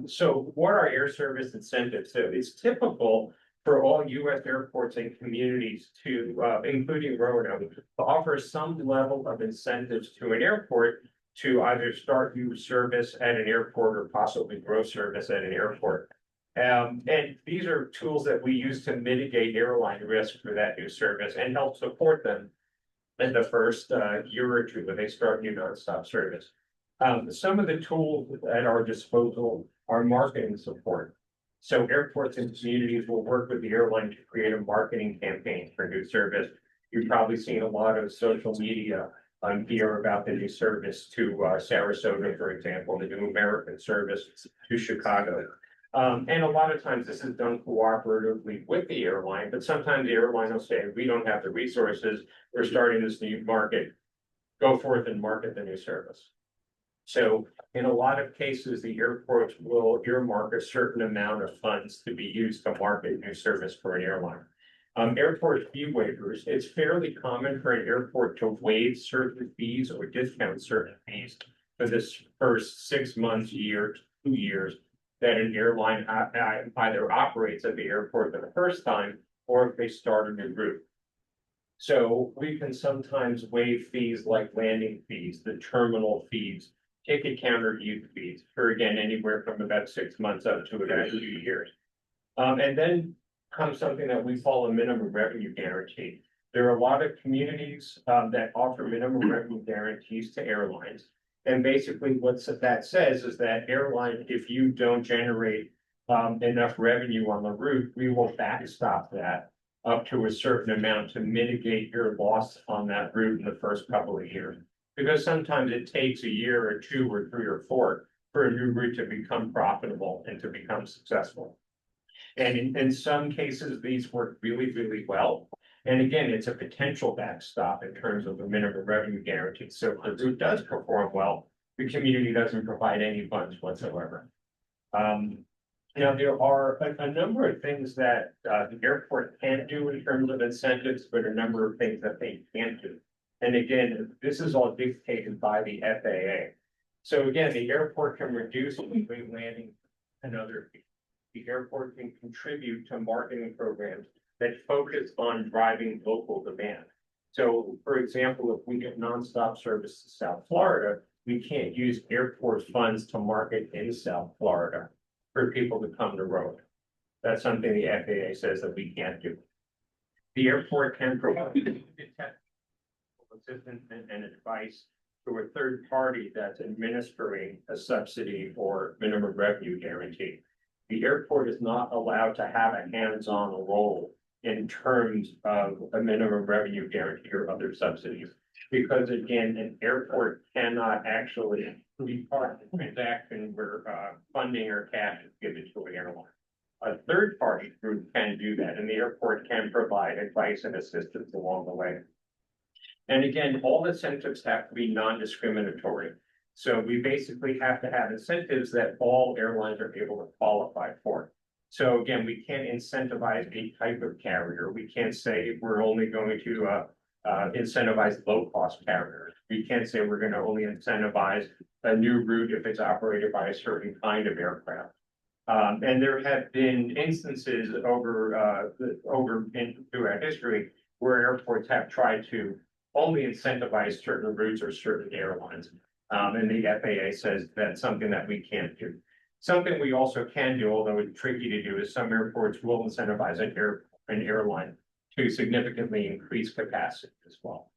So what are air service incentives? So it's typical for all U.S. airports and communities to, including Roanoke, to offer some level of incentives to an airport to either start new service at an airport or possibly grow service at an airport. And these are tools that we use to mitigate airline risk for that new service and help support them in the first year or two when they start new nonstop service. Some of the tools at our disposal are marketing support. So airports and communities will work with the airline to create a marketing campaign for new service. You've probably seen a lot of social media here about the new service to Sarasota, for example, the new American service to Chicago. And a lot of times this is done cooperatively with the airline, but sometimes the airline will say, we don't have the resources, we're starting this new market, go forth and market the new service. So in a lot of cases, the airports will earmark a certain amount of funds to be used to market new service for an airline. Airport fee waivers, it's fairly common for an airport to waive certain fees or discount certain fees for this first 6 months, year, 2 years, that an airline either operates at the airport for the first time or if they start a new route. So we can sometimes waive fees like landing fees, the terminal fees, ticket counter use fees for, again, anywhere from about 6 months up to about 2 years. And then comes something that we call a minimum revenue guarantee. There are a lot of communities that offer minimum revenue guarantees to airlines. And basically what that says is that airline, if you don't generate enough revenue on the route, we will backstop that up to a certain amount to mitigate your loss on that route in the first couple of years. Because sometimes it takes a year or 2 or 3 or 4 for a new route to become profitable and to become successful. And in some cases, these work really, really well. And again, it's a potential backstop in terms of the minimum revenue guarantee. So if the route does perform well, the community doesn't provide any funds whatsoever. Now, there are a number of things that the airport can do in terms of incentives, but a number of things that they can't do. And again, this is all dictated by the FAA. So again, the airport can reduce between landing and other fees. The airport can contribute to marketing programs that focus on driving local demand. So, for example, if we get nonstop service to South Florida, we can't use airport funds to market in South Florida. for people to come to Roanoke. That's something the FAA says that we can't do. The airport can provide assistance and advice to a third party that's administering a subsidy or minimum revenue guarantee. The airport is not allowed to have a hands-on role in terms of a minimum revenue guarantee or other subsidies. Because again, an airport cannot actually be part of the transaction where funding or cash is given to an airline. A third party group can do that, and the airport can provide advice and assistance along the way. And again, all incentives have to be non-discriminatory. So we basically have to have incentives that all airlines are able to qualify for. So again, we can't incentivize a type of carrier. We can't say we're only going to incentivize low-cost carriers. We can't say we're going to only incentivize a new route if it's operated by a certain kind of aircraft. And there have been instances throughout history where airports have tried to only incentivize certain routes or certain airlines. And the FAA says that's something that we can't do. Something we also can do, although it's tricky to do, is some airports will incentivize an airline to significantly increase capacity as well.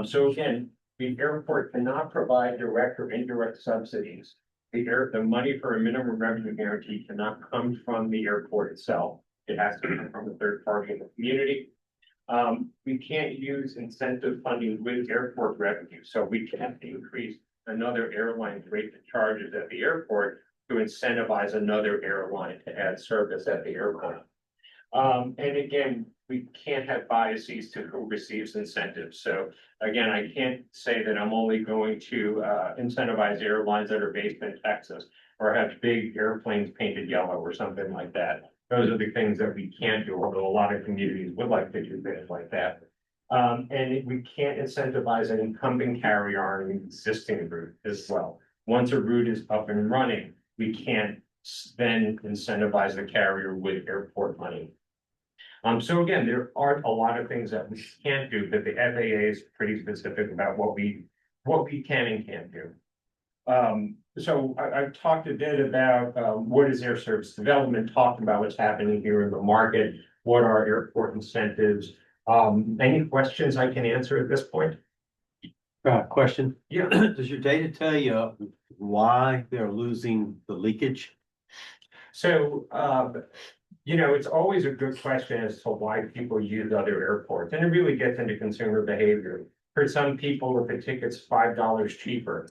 So again, the airport cannot provide direct or indirect subsidies. The money for a minimum revenue guarantee cannot come from the airport itself. It has to come from a third party in the community. We can't use incentive funding with airport revenue, so we can't increase another airline's rate of charges at the airport to incentivize another airline to add service at the airport. And again, we can't have biases to who receives incentives. So again, I can't say that I'm only going to incentivize airlines that are based in Texas or have big airplanes painted yellow or something like that. Those are the things that we can't do, although a lot of communities would like to do things like that. And we can't incentivize an incumbent carrier on an existing route as well. Once a route is up and running, we can't then incentivize the carrier with airport money. So again, there aren't a lot of things that we can't do, but the FAA is pretty specific about what we can and can't do. So I've talked a bit about what is air service development, talked about what's happening here in the market, what are airport incentives. Any questions I can answer at this point? Question. Yeah. Does your data tell you why they're losing the leakage? So, it's always a good question as to why people use other airports, and it really gets into consumer behavior. For some people, if a ticket's $5 cheaper,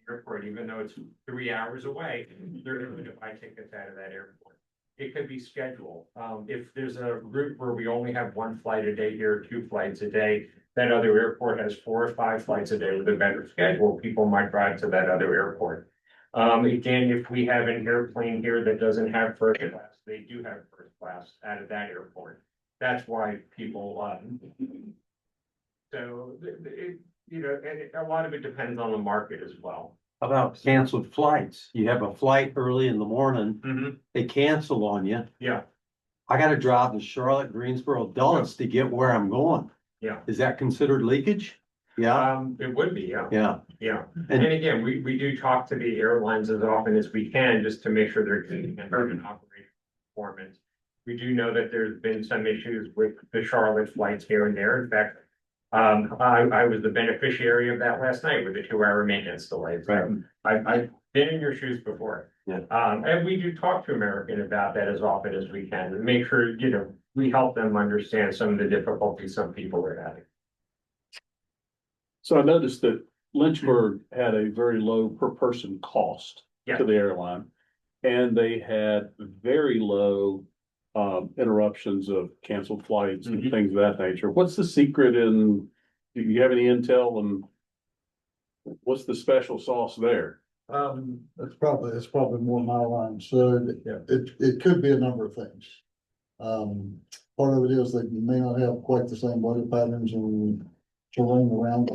airport, even though it's 3 hours away, they're going to buy tickets out of that airport. It could be scheduled. If there's a route where we only have 1 flight a day here, 2 flights a day, that other airport has 4 or 5 flights a day with a better schedule, people might drive to that other airport. Again, if we have an airplane here that doesn't have first class, they do have first class out of that airport. That's why people, a lot of it depends on the market as well. How about canceled flights? You have a flight early in the morning, they cancel on you. Yeah. I gotta drive to Charlotte, Greensboro, Dulles to get where I'm going. Yeah. Is that considered leakage? Yeah, It would be, yeah. yeah. Yeah, and again, we do talk to the airlines as often as we can, just to make sure they're keeping an urban operating performance. We do know that there's been some issues with the Charlotte flights here and there. In fact, I was the beneficiary of that last night with the 2-hour maintenance delays. Right. I've been in your shoes before. Yeah. And we do talk to American about that as often as we can, and make sure, we help them understand some of the difficulties some people are having. So I noticed that Lynchburg had a very low per person cost to the airline. And they had very low interruptions of canceled flights and things of that nature. What's the secret do you have any intel and what's the special sauce there? It's probably more my line, so it could be a number of things. Part of it is that you may not have quite the same weather patterns and terrain around.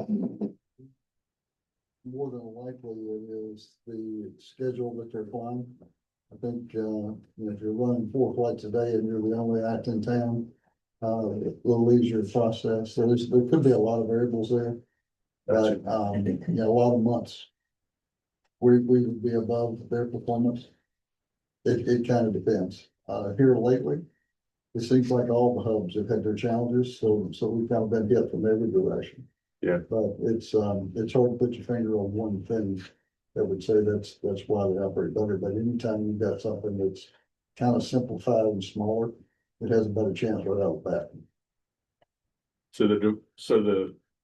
More than likely it is the schedule that they're flying. I think, if you're running 4 flights a day and you're the only act in town, a little easier process. So there could be a lot of variables there. But, a lot of months we would be above their performance. it kind of depends. Here lately, it seems like all the hubs have had their challenges, so we've kind of been hit from every direction. Yeah. But it's hard to put your finger on one thing that would say that's why they operate better. But anytime you've got something that's kind of simplified and smaller, it has a better chance right out of the bat.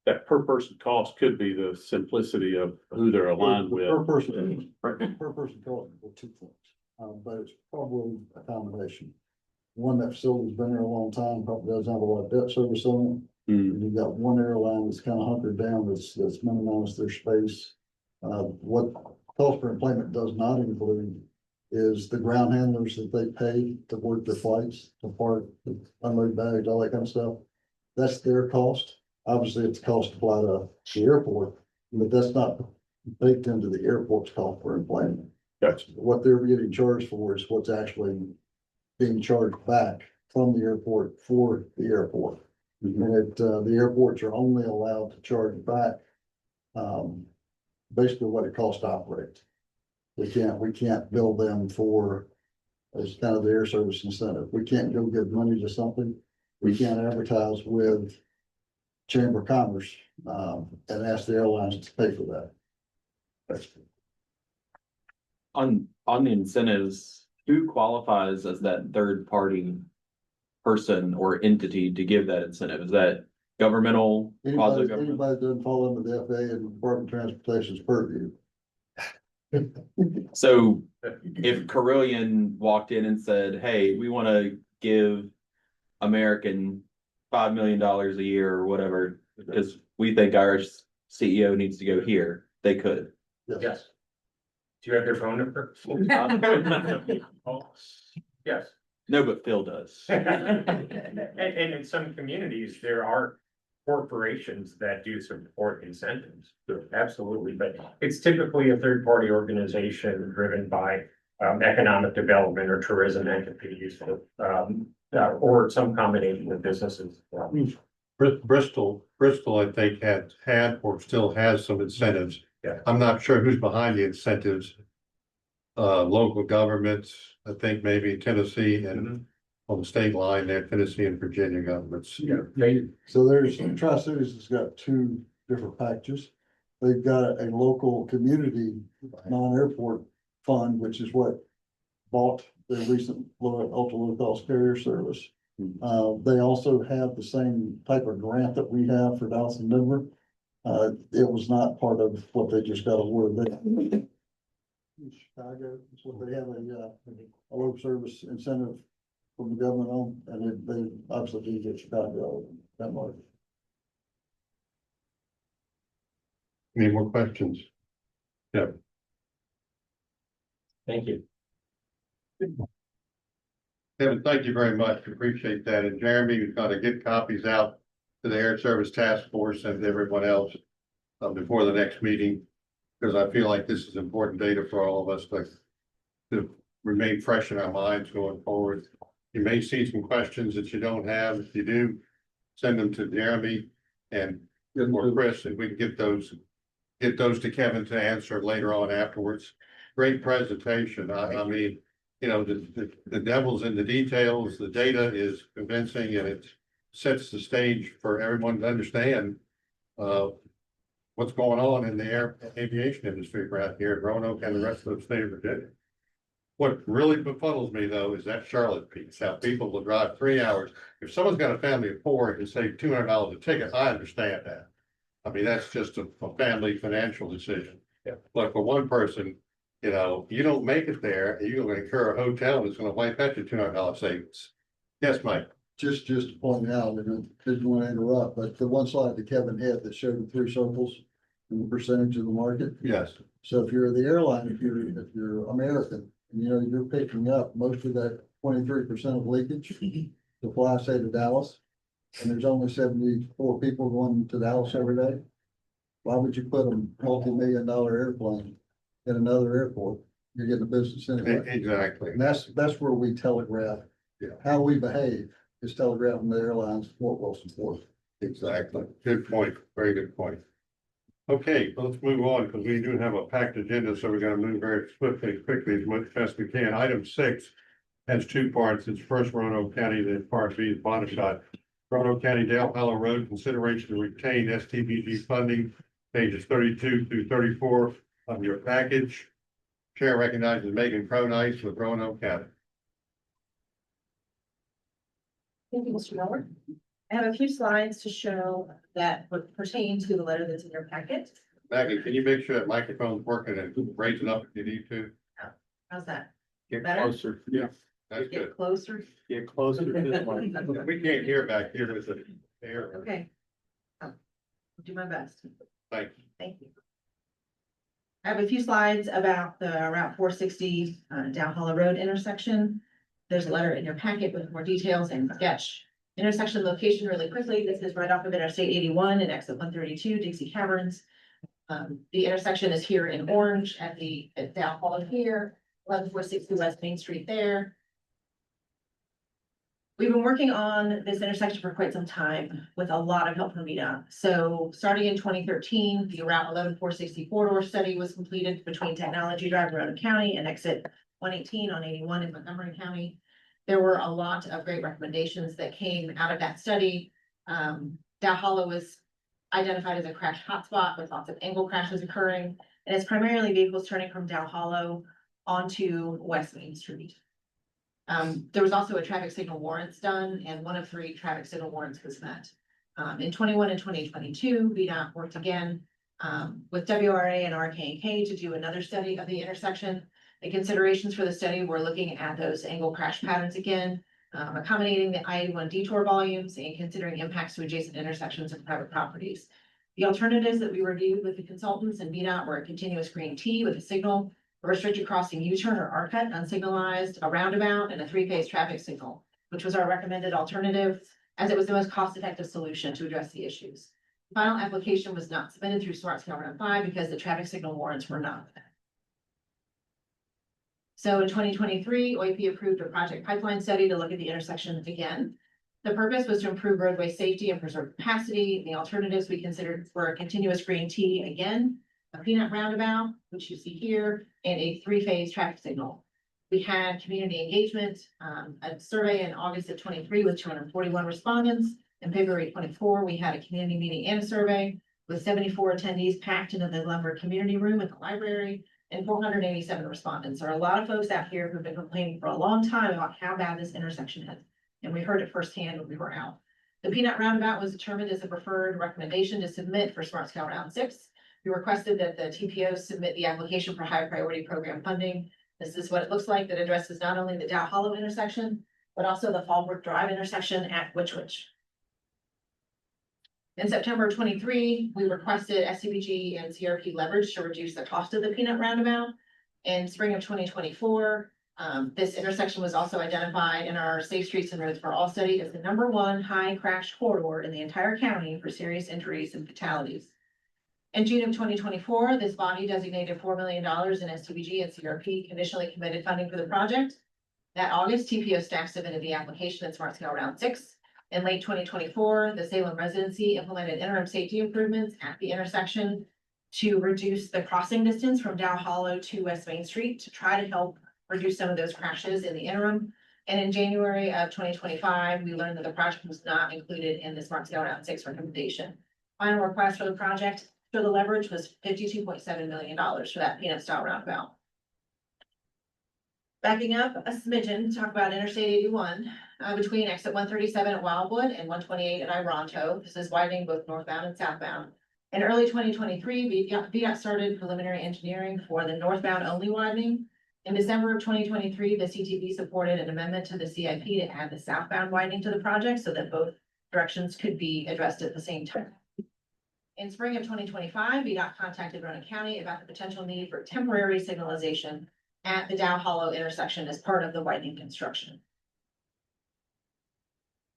That per person cost could be the simplicity of who they're aligned with. Per person cost for two things, but it's probably a combination. One, that facility's been there a long time, probably doesn't have a lot of debt service on it. Hmm. And you've got one airline that's kind of hunkered down, that's minimized their space. What cost per employment does not include is the ground handlers that they pay to work their flights, to park, to unload bags, all that kind of stuff. That's their cost. Obviously, it's the cost to fly to the airport, but that's not baked into the airport's cost per employment. Gotcha. What they're getting charged for is what's actually being charged back from the airport for the airport. Mhm. And the airports are only allowed to charge back, basically what it costs to operate. We can't bill them for, as kind of the air service incentive. We can't go give money to something. We can't advertise with Chamber of Commerce, and ask the airlines to pay for that. On the incentives, who qualifies as that third party person or entity to give that incentive? Is that governmental, quasi government? Anybody that doesn't fall under the FAA and Department of Transportation's purview. So if Carillion walked in and said, hey, we want to give American $5 million a year or whatever, because we think our CEO needs to go here, they could. Yes. Do you have their phone number? Yes. No, but Phil does. And in some communities, there are corporations that do support incentives. Absolutely, but it's typically a third-party organization driven by economic development or tourism entities, or some combination of businesses. Bristol, I think, had or still has some incentives. Yeah. I'm not sure who's behind the incentives. Local governments, I think maybe Tennessee and on the state line there, Tennessee and Virginia governments. Yeah. So there's, Tri-Cities has got two different packages. They've got a local community non-airport fund, which is what bought the recent ultra low cost carrier service. They also have the same type of grant that we have for Dallas and Denver. It was not part of what they just got awarded. In Chicago, it's what they have a low service incentive from the government on, and they obviously do get Chicago that much. Any more questions? Yeah. Thank you. Kevin, thank you very much. Appreciate that. And Jeremy, we've got to get copies out to the Air Service Task Force and everyone else before the next meeting, because I feel like this is important data for all of us to remain fresh in our minds going forward. You may see some questions that you don't have. If you do, send them to Jeremy and or Chris, and we can get those to Kevin to answer later on afterwards. Great presentation. I mean, you know, the devil's in the details. The data is convincing, and it sets the stage for everyone to understand what's going on in the aviation industry right here at Roanoke and the rest of the state of Virginia. What really befuddles me though is that Charlotte piece, how people will drive 3 hours. If someone's got a family of 4 and can save $200 a ticket, I understand that. I mean, that's just a family financial decision. Yeah. But for one person, you know, you don't make it there, and you're gonna incur a hotel that's gonna wipe out your $200 savings. Yes, Mike. Just to point out, and I didn't want to interrupt, but the one slide that Kevin had that showed the 3 circles and the percentage of the market. Yes. So if you're the airline, if you're American, and you know, you're picking up most of that 23% of leakage to fly, say, to Dallas, and there's only 74 people going to Dallas every day. Why would you put a multi-million-dollar airplane in another airport? You're getting a business anyway. Exactly. And that's where we telegraph. Yeah. How we behave is telegraphing the airlines what will support. Exactly. Good point. Very good point. Okay, let's move on because we do have a packed agenda, so we're gonna move very quickly as much as we can. Item 6 has two parts. It's first Roanoke County, then part B is Bonnashot. Roanoke County Dale Hollow Road, consideration to retain STBG funding, pages 32 through 34 of your package. Chair recognizes Megan Cronice with Roanoke County. Thank you, Mr. Miller. I have a few slides to show that would pertain to the letter that's in your packet. Megan, can you make sure that microphone's working and raise it up if you need to? How's that? Get Better? closer. Yeah. That's Get good. closer. Get closer to this one. We can't hear back here with the air. Okay. I'll do my best. Thank you. Thank you. I have a few slides about the Route 460 Down Hollow Road intersection. There's a letter in your packet with more details and sketch. Intersection location really quickly. This is right off of Interstate 81 and exit 132, Dixie Caverns. The intersection is here in orange at Down Hollow here, 11460 West Main Street there. We've been working on this intersection for quite some time with a lot of help from VDOT. So starting in 2013, the Route 11460 corridor study was completed between Technology Drive, Roanoke County, and exit 118 on 81 in Montgomery County. There were a lot of great recommendations that came out of that study. Dow Hollow was identified as a crash hotspot with lots of angle crashes occurring, and it's primarily vehicles turning from Dow Hollow onto West Main Street. There was also a traffic signal warrants done, and one of 3 traffic signal warrants was met. In 21 and 2022, VDOT worked again with WRA and RK&K to do another study of the intersection. The considerations for the study were looking at those angle crash patterns again, accommodating the I-81 detour volumes, and considering impacts to adjacent intersections and private properties. The alternatives that we reviewed with the consultants and VDOT were a continuous green T with a signal, a restricted crossing U-turn or R-cut unsignalized, a roundabout, and a 3-phase traffic signal, which was our recommended alternative as it was the most cost-effective solution to address the issues. The final application was not submitted through Smart Scale Round 5 because the traffic signal warrants were not met. So in 2023, OIP approved a project pipeline study to look at the intersection again. The purpose was to improve roadway safety and preserve capacity. The alternatives we considered were a continuous green T again, a peanut roundabout, which you see here, and a 3-phase traffic signal. We had community engagement, a survey in August of 23 with 241 respondents. In February 24, we had a community meeting and a survey with 74 attendees packed into the lumber community room at the library and 487 respondents. There are a lot of folks out here who've been complaining for a long time about how bad this intersection is. And we heard it firsthand when we were out. The peanut roundabout was determined as a preferred recommendation to submit for Smart Scale Round 6. We requested that the TPO submit the application for high priority program funding. This is what it looks like, that addresses not only the Dow Hollow intersection, but also the Fallbrook Drive intersection at Witch. In September 23, we requested SCBG and CRP leverage to reduce the cost of the peanut roundabout. In spring of 2024, this intersection was also identified in our Safe Streets and Roads for All study as the #1 high crash corridor in the entire county for serious injuries and fatalities. In June of 2024, this body designated $4 million in STBG and CRP conditionally committed funding for the project. That August, TPO staff submitted the application at Smart Scale Round 6. In late 2024, the Salem Residency implemented interim safety improvements at the intersection to reduce the crossing distance from Dow Hollow to West Main Street to try to help reduce some of those crashes in the interim. And in January of 2025, we learned that the project was not included in the Smart Scale Round 6 recommendation. Final request for the project for the leverage was $52.7 million for that peanut style roundabout. Backing up a smidgen to talk about Interstate 81 between exit 137 at Wildwood and 128 at Ironto. This is widening both northbound and southbound. In early 2023, VDOT started preliminary engineering for the northbound only widening. In December of 2023, the CTV supported an amendment to the CIP to add the southbound widening to the project so that both directions could be addressed at the same time. In spring of 2025, VDOT contacted Roanoke County about the potential need for temporary signalization at the Dow Hollow intersection as part of the widening construction.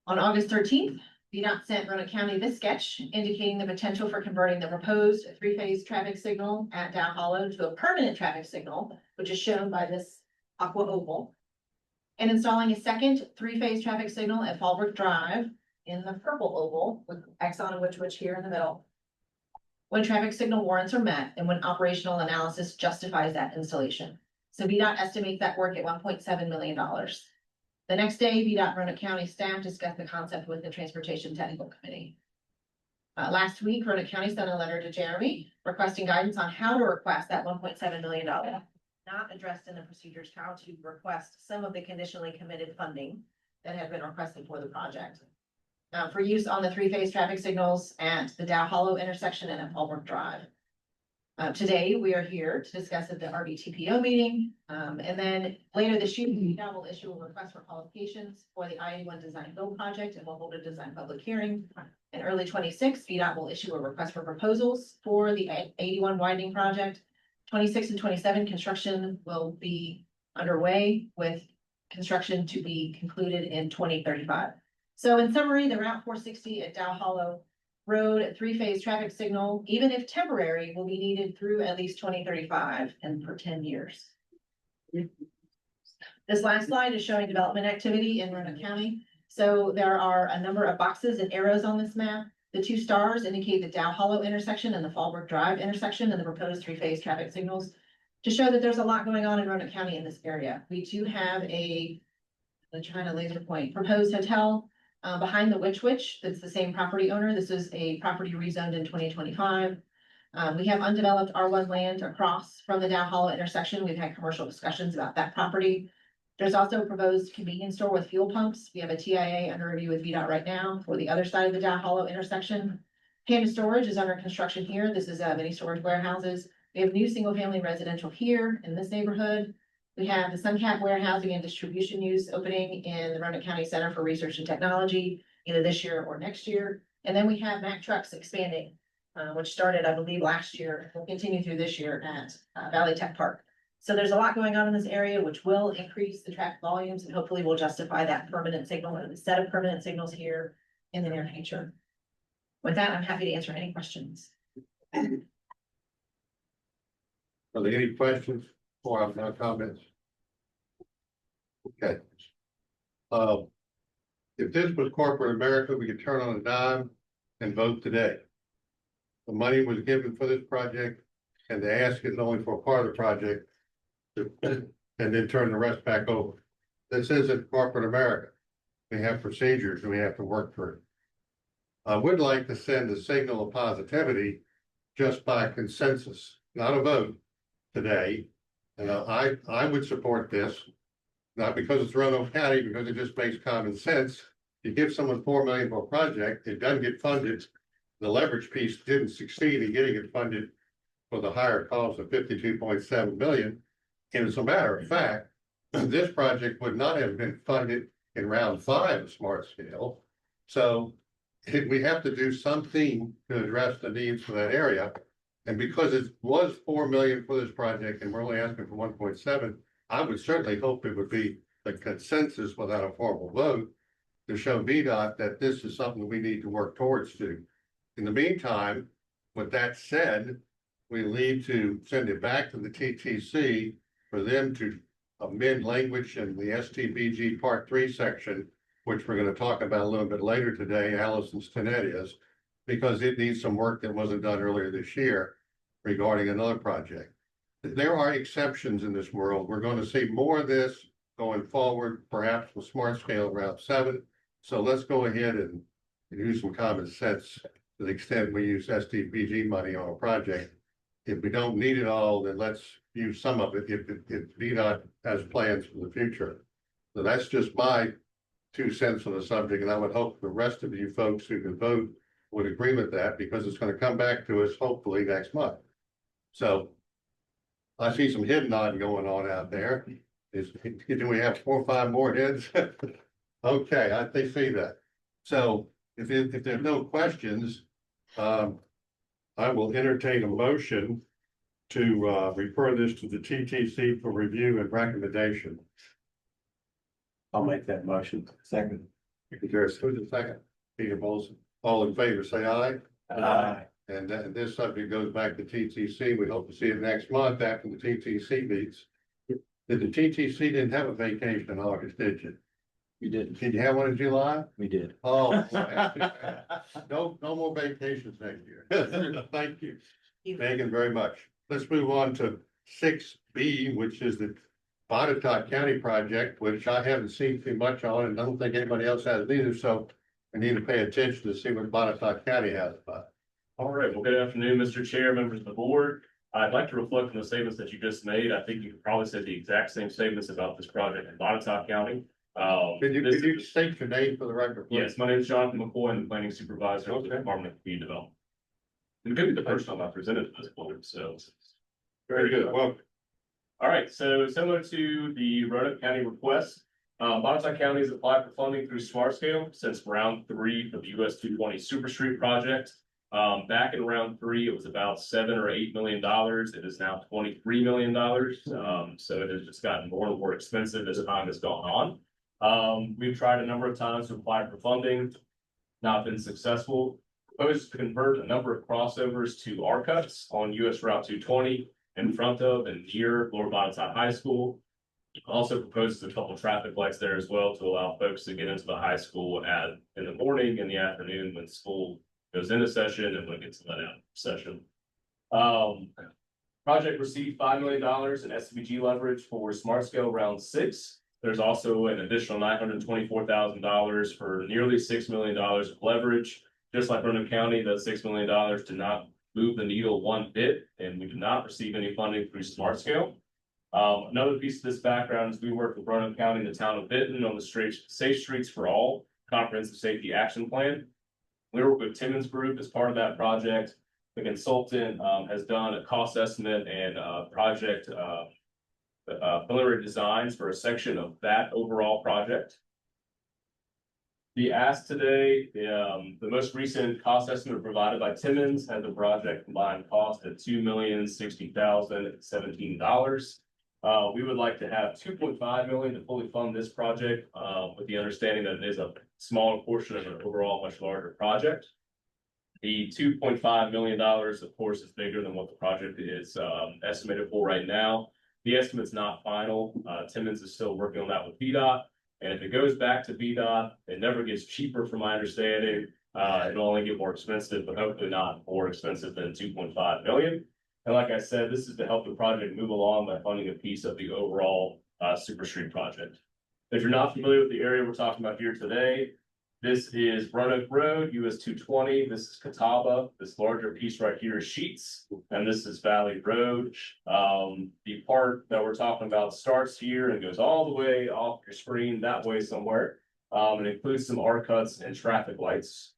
On August 13th, VDOT sent Roanoke County this sketch indicating the potential for converting the proposed 3-phase traffic signal at Dow Hollow to a permanent traffic signal, which is shown by this aqua oval, and installing a second 3-phase traffic signal at Fallbrook Drive in the purple oval with Exxon and Witch here in the middle. when traffic signal warrants are met and when operational analysis justifies that installation. So VDOT estimates that work at $1.7 million. The next day, VDOT Roanoke County staff discussed the concept with the Transportation Technical Committee. Last week, Roanoke County sent a letter to Jeremy requesting guidance on how to request that $1.7 million. Not addressed in the procedures how to request some of the conditionally committed funding that had been requested for the project. For use on the three-phase traffic signals at the Dow Hollow intersection and at Fallbrook Drive. Today, we are here to discuss at the RVTPO meeting, and then later this year, VDOT will issue a request for qualifications for the I-81 design build project, and we'll hold a design public hearing. In early 26, VDOT will issue a request for proposals for the 81 widening project. 26 and 27 construction will be underway with construction to be concluded in 2035. So in summary, the Route 460 at Dow Hollow Road three-phase traffic signal, even if temporary, will be needed through at least 2035 and for 10 years. This last slide is showing development activity in Roanoke County. So there are a number of boxes and arrows on this map. The two stars indicate the Dow Hollow intersection and the Fallbrook Drive intersection and the proposed three-phase traffic signals to show that there's a lot going on in Roanoke County in this area. We do have I'm trying to laser point, proposed hotel behind the Witch, that's the same property owner. This is a property rezoned in 2025. We have undeveloped R1 land across from the Dow Hollow intersection. We've had commercial discussions about that property. There's also a proposed convenience store with fuel pumps. We have a TIA under review with VDOT right now for the other side of the Dow Hollow intersection. Panda Storage is under construction here. This is mini storage warehouses. We have new single-family residential here in this neighborhood. We have the Suncat warehousing and distribution use opening in the Roanoke County Center for Research and Technology, either this year or next year. And then we have Mack Trucks expanding, which started, I believe, last year, will continue through this year at Valley Tech Park. So there's a lot going on in this area, which will increase the traffic volumes and hopefully will justify that permanent signal and a set of permanent signals here in the near future. With that, I'm happy to answer any questions. Are there any questions or have no comments? Okay. If this was corporate America, we could turn on a dime and vote today. The money was given for this project and the ask is only for a part of the project. And then turn the rest back over. This isn't corporate America. We have procedures and we have to work through. I would like to send a signal of positivity just by consensus, not a vote today. And I would support this, not because it's Roanoke County, because it just makes common sense. You give someone $4 million for a project, it doesn't get funded. The leverage piece didn't succeed in getting it funded for the higher cost of $52.7 million. And as a matter of fact, this project would not have been funded in round 5 of Smart Scale. So we have to do something to address the needs for that area. And because it was $4 million for this project and we're only asking for 1.7, I would certainly hope it would be the consensus without a formal vote to show VDOT that this is something we need to work towards to. In the meantime, with that said, we need to send it back to the TTC for them to amend language in the STBG Part 3 section, which we're going to talk about a little bit later today, Allison's Tenet is, because it needs some work that wasn't done earlier this year regarding another project. There are exceptions in this world. We're going to see more of this going forward, perhaps with Smart Scale Route 7. So let's go ahead and use some common sense to the extent we use STBG money on a project. If we don't need it all, then let's use some of it if VDOT has plans for the future. So that's just my 2 cents on the subject, and I would hope the rest of you folks who can vote would agree with that because it's going to come back to us hopefully next month. So I see some head nodding going on out there. Do we have 4 or 5 more heads? Okay, they see that. So if there's no questions, I will entertain a motion to refer this to the TTC for review and recommendation. I'll make that motion. Second. Is there who's the second? Peter Bolson. All in favor, say aye. Aye. And this subject goes back to TTC. We hope to see it next month after the TTC meets. The TTC didn't have a vacation in August, did you? You did. Did you have one in July? We did. Oh, no more vacations next year. Thank you, Megan, very much. Let's move on to 6B, which is the Botetourt County project, which I haven't seen too much on, and I don't think anybody else has either, so I need to pay attention to see what Botetourt County has about. All right, well, good afternoon, Mr. Chair, members of the board. I'd like to reflect on the statements that you just made. I think you could probably say the exact same statements about this project in Botetourt County. Could you state your name for the record, please? Yes, my name is Jonathan McCoy. I'm the planning supervisor of the Department of Community Development. It could be the first time I presented to this board, so. Very good. Well, all right, so similar to the Roanoke County request, Botetourt County has applied for funding through Smart Scale since round 3 for the US 220 Super Street project. Back in round 3, it was about $7 or $8 million. It is now $23 million. So it has just gotten more and more expensive as time has gone on. We've tried a number of times to apply for funding, not been successful. Proposed to convert a number of crossovers to R cuts on US Route 220 in front of and near Lower Botetourt High School. Also proposes a couple traffic lights there as well to allow folks to get into the high school in the morning and the afternoon when school goes into session and when it gets let out of session. Project received $5 million in SVG leverage for Smart Scale round 6. There's also an additional $924,000 for nearly $6 million of leverage. Just like Roanoke County, that $6 million did not move the needle one bit, and we did not receive any funding through Smart Scale. Another piece of this background is we work with Roanoke County and the town of Benton on the Safe Streets for All Comprehensive Safety Action Plan. We work with Timmons Group as part of that project. The consultant has done a cost estimate and project preliminary designs for a section of that overall project. The ask today, the most recent cost estimate provided by Timmons had the project combined cost at $2,060,017. We would like to have $2.5 million to fully fund this project, with the understanding that it is a smaller portion of an overall much larger project. The $2.5 million, of course, is bigger than what the project is estimated for right now. The estimate's not final. Timmons is still working on that with VDOT. And if it goes back to VDOT, it never gets cheaper from my understanding. It'll only get more expensive, but hopefully not more expensive than $2.5 million. And like I said, this is to help the project move along by funding a piece of the overall Super Street project. If you're not familiar with the area we're talking about here today, this is Roanoke Road, US 220. This is Catawba. This larger piece right here is Sheets, and this is Valley Road. The part that we're talking about starts here and goes all the way off your screen that way somewhere. It includes some R cuts and traffic lights.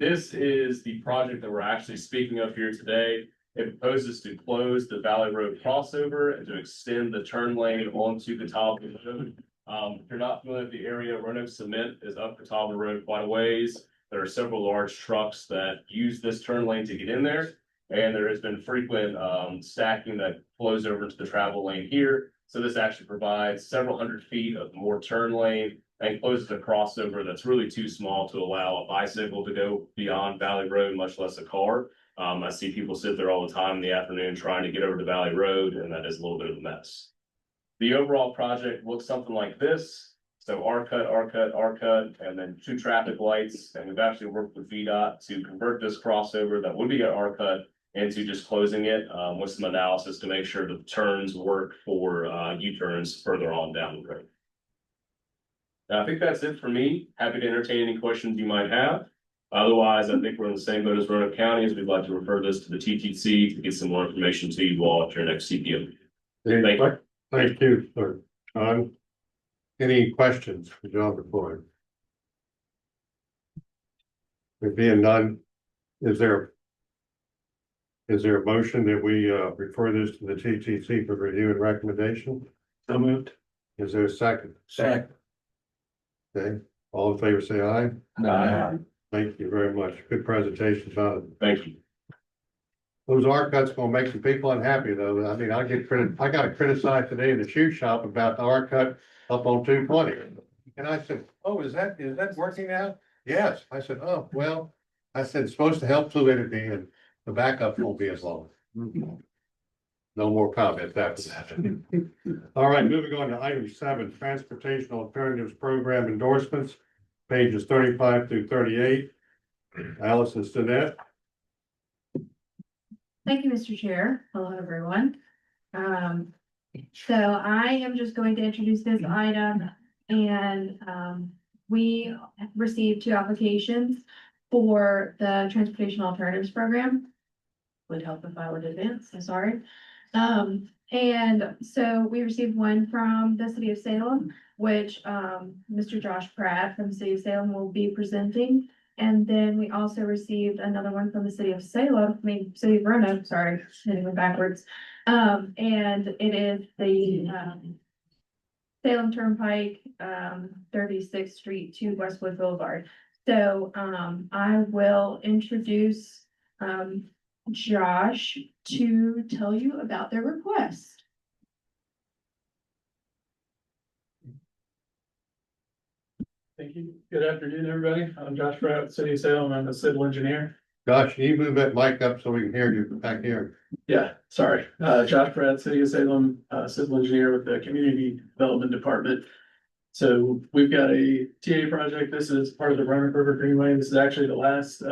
This is the project that we're actually speaking of here today. It proposes to close the Valley Road crossover and to extend the turn lane onto Catawba Road. If you're not familiar with the area, Roanoke Cement is up Catawba Road quite a ways. There are several large trucks that use this turn lane to get in there. And there has been frequent stacking that flows over to the travel lane here. So this actually provides several hundred feet of more turn lane and closes a crossover that's really too small to allow a bicycle to go beyond Valley Road, much less a car. I see people sit there all the time in the afternoon trying to get over to Valley Road, and that is a little bit of a mess. The overall project looks something like this. So R cut, R cut, R cut, and then 2 traffic lights. And we've actually worked with VDOT to convert this crossover that would be an R cut into just closing it with some analysis to make sure the turns work for U-turns further on down the road. Now, I think that's it for me. Happy to entertain any questions you might have. Otherwise, I think we're in the same boat as Roanoke County, as we'd like to refer this to the TTC to get some more information to you all at your next CPO. Thank you. Thank you, sir. John, any questions for John before? There being none, is there a motion that we refer this to the TTC for review and recommendation? So moved. Is there a second? Second. Okay, all in favor, say aye. Aye. Thank you very much. Good presentation, John. Thank you. Those R cuts gonna make some people unhappy though. I mean, I got criticized today in the shoe shop about the R cut up on 220. And I said, oh, is that working now? Yes. I said, oh, well, I said, it's supposed to help fluidity and the backup won't be as long. No more comments after that. All right, moving on to item 7, Transportation Alternatives Program endorsements, pages 35 through 38. Allison Stinnett. Thank you, Mr. Chair. Hello, everyone. So I am just going to introduce this item and, we received 2 applications for the Transportation Alternatives Program. Would help if I would advance, I'm sorry. And so we received one from the city of Salem, which, Mr. Josh Pratt from the city of Salem will be presenting. And then we also received another one from the city of Salem, city of Roanoke, sorry, hitting me backwards. And it is the, Salem Turnpike, 36th Street to Westwood Boulevard. So, I will introduce, Josh to tell you about their request. Thank you. Good afternoon, everybody. I'm Josh Pratt, City of Salem. I'm a civil engineer. Josh, can you move that mic up so we can hear you back here? Yeah, sorry. Josh Pratt, City of Salem, civil engineer with the Community Development Department. So we've got a TA project. This is part of the Roanoke River Greenway. This is actually the last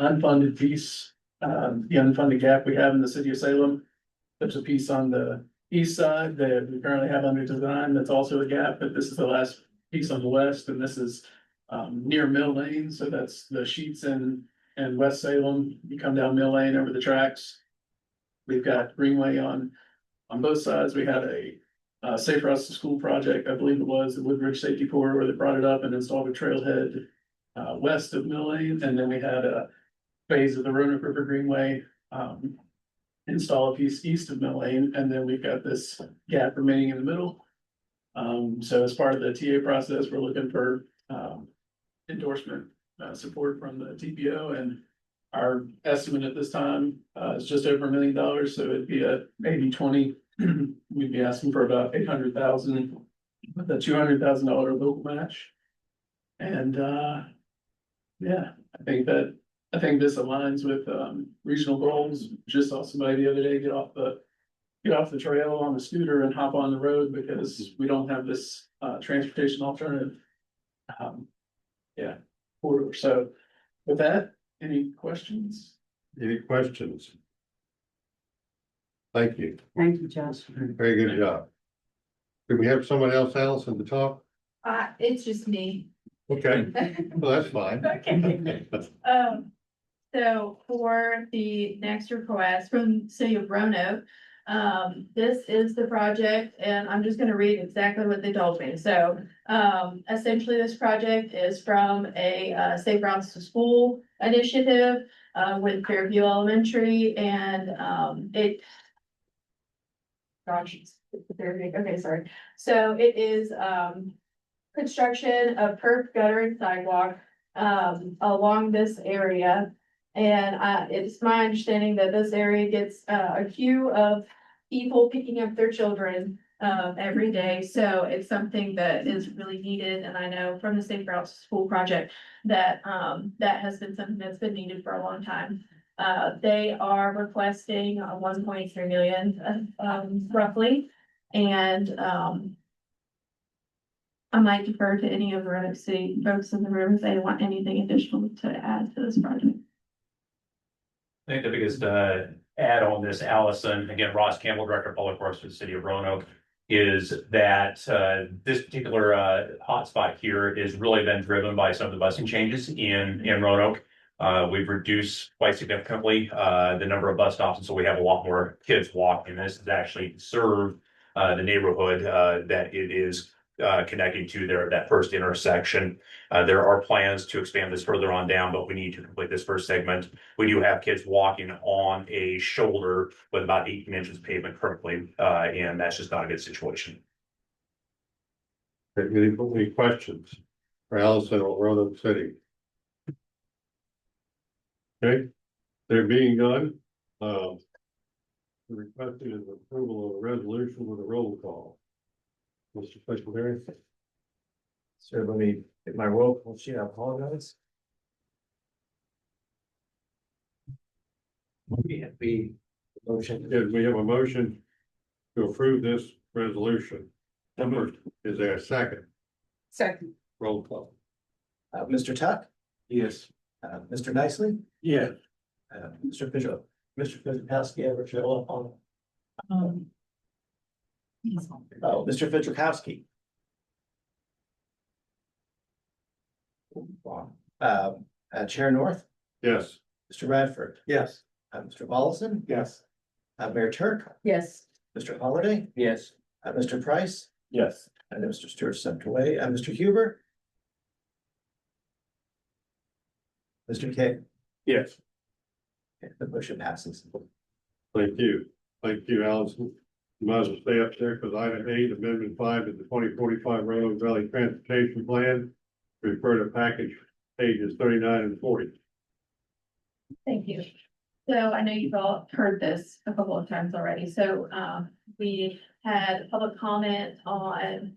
unfunded piece, the unfunded gap we have in the city of Salem. There's a piece on the east side that we currently have under design that's also a gap, but this is the last piece on the west, and this is near Mill Lane, so that's the Sheets and West Salem. You come down Mill Lane over the tracks. We've got Greenway on both sides. We had a Safe Routes to School project, I believe it was the Woodbridge Safety Corridor that brought it up and installed a trailhead west of Mill Lane, and then we had a phase of the Roanoke River Greenway install a piece east of Mill Lane, and then we've got this gap remaining in the middle. So as part of the TA process, we're looking for endorsement support from the TPO, and our estimate at this time is just over $1 million, so it'd be a 80-20. We'd be asking for about 800,000 with a $200,000 local match. And yeah, I think this aligns with regional goals. Just saw somebody the other day get off the trail on the scooter and hop on the road because we don't have this transportation alternative. Yeah, corridor. So with that, any questions? Any questions? Thank you. Thank you, Josh. Very good job. Do we have someone else, Allison, to talk? It's just me. Okay, well, that's fine. Okay. So for the next request from City of Roanoke, this is the project, and I'm just gonna read exactly what they told me. So, essentially, this project is from a Safe Routes to School initiative with Fairview Elementary, and gosh, it's very big. Okay, sorry. So it is construction of curb, gutter, and sidewalk along this area. And it's my understanding that this area gets a queue of people picking up their children every day. So it's something that is really needed. And I know from the Safe Routes to School project that that has been something that's been needed for a long time. They are requesting 1.3 million roughly. And I might defer to any of the Roanoke City folks in the room if they want anything additional to add to this project. I think the biggest add on this, Allison, again, Ross Campbell, Director of Public Works for the City of Roanoke, is that this particular hotspot here has really been driven by some of the busing changes in Roanoke. We've reduced quite significantly the number of bus stops, and so we have a lot more kids walking. This has actually served the neighborhood that it is connecting to that first intersection. There are plans to expand this further on down, but we need to complete this first segment. We do have kids walking on a shoulder with about 18 inches of pavement currently, and that's just not a good situation. Any questions for Allison or Roanoke City? Okay, there being none, the requested is approval of a resolution with a roll call. Mr. Secretary. So let me get my roll call sheet. I apologize. We Motion. Yes, we have a motion to approve this resolution. Is there a second? Second. Roll call. Mr. Tuck, Yes. Mr. Nicely, Yeah. Mr. Bishop, Mr. Fidzikowski ever show up on? Oh, Mr. Fidzikowski. Chair North, Yes. Mr. Radford, Yes. Mr. Volleson, Yes. Mayor Turk, Yes. Mr. Holiday, Yes. Mr. Price, Yes. and Mr. Stewart stepped away, Mr. Huber. Mr. K, Yes. the motion passes. Thank you. Thank you, Allison. You might as well stay up there because item 8, amendment 5 to the 2045 Roanoke Valley Transportation Plan. Refer to package pages 39 and 40. Thank you. So I know you've all heard this a couple of times already. So we had public comment on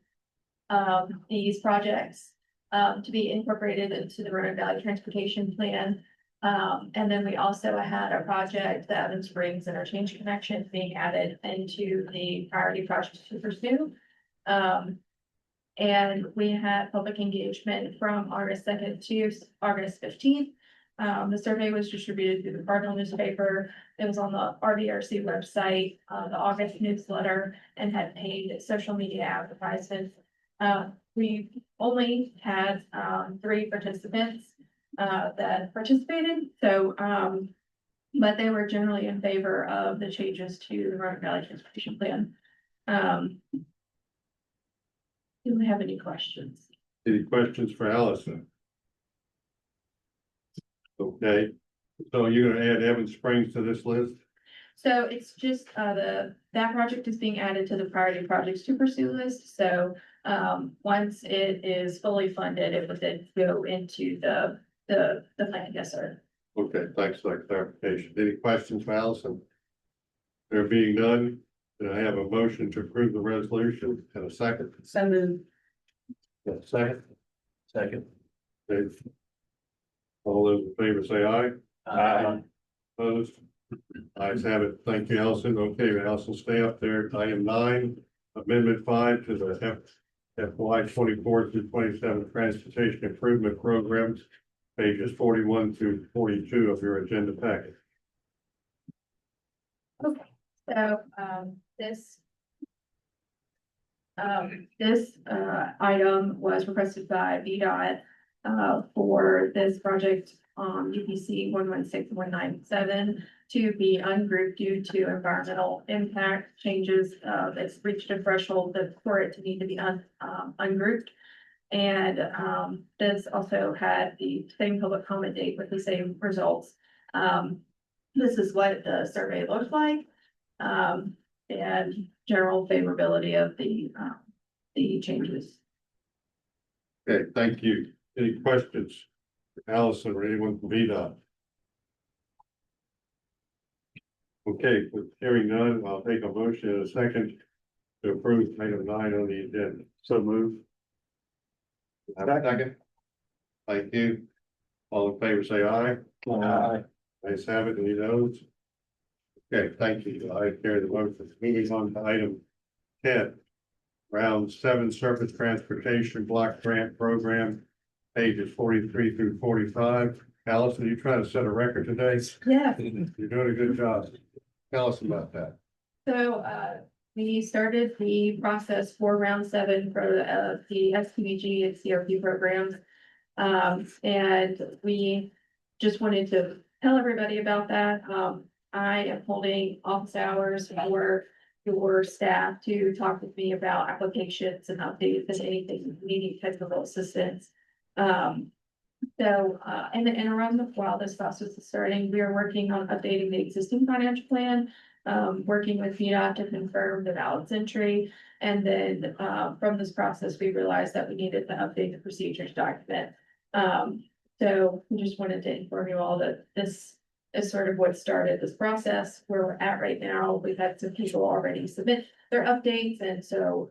these projects to be incorporated into the Roanoke Valley Transportation Plan. And then we also had a project, the Evans Springs Interchange Connection, being added into the priority projects to pursue. And we had public engagement from August 2nd to August 15th. The survey was distributed through the Cardinal newspaper. It was on the RVRC website, the August newsletter, and had paid social media advertisements. We only had 3 participants that participated. So, but they were generally in favor of the changes to the Roanoke Valley Transportation Plan. Do we have any questions? Any questions for Allison? Okay, so you're gonna add Evans Springs to this list? So it's just, that project is being added to the priority projects to pursue list. So, once it is fully funded, it would then go into the plan. Yes, sir. Okay, thanks for that clarification. Any questions for Allison? There being none, then I have a motion to approve the resolution and a second. So moved. Second. Second. Okay. All those in favor say aye. Aye. Opposed? Ayes have it. Thank you, Allison. Okay, Allison, stay up there. Item 9, amendment 5 to the FY 24 through 27 Transportation Improvement Programs, pages 41 through 42 of your agenda packet. Okay, so, this item was requested by VDOT for this project UPC 116197 to be ungrouped due to environmental impact changes. It's reached a threshold that for it to need to be ungrouped. And this also had the same public comment date with the same results. This is what the survey looks like. And general favorability of the changes. Okay, thank you. Any questions? Allison or anyone from VDOT? Okay, with hearing none, I'll take a motion in a second to approve item 9 on the agenda. So move. Have a second. Thank you. All in favor, say aye. Aye. Ayes have it, any noes? Okay, thank you. I carry the motion. Moving on to item 10. Round 7 Surface Transportation Block Grant Program, pages 43 through 45. Allison, you trying to set a record today? Yeah. You're doing a good job. Tell us about that. So, we started the process for round 7 for the SPVG and CRP programs. And we just wanted to tell everybody about that. I am holding office hours for your staff to talk with me about applications and updates and anything needing technical assistance. So, in the interim, while this process is starting, we are working on updating the existing financial plan, working with VDOT to confirm the balance entry. And then, from this process, we realized that we needed to update the procedures document. So we just wanted to inform you all that this is sort of what started this process, where we're at right now. We've had some people already submit their updates, and so,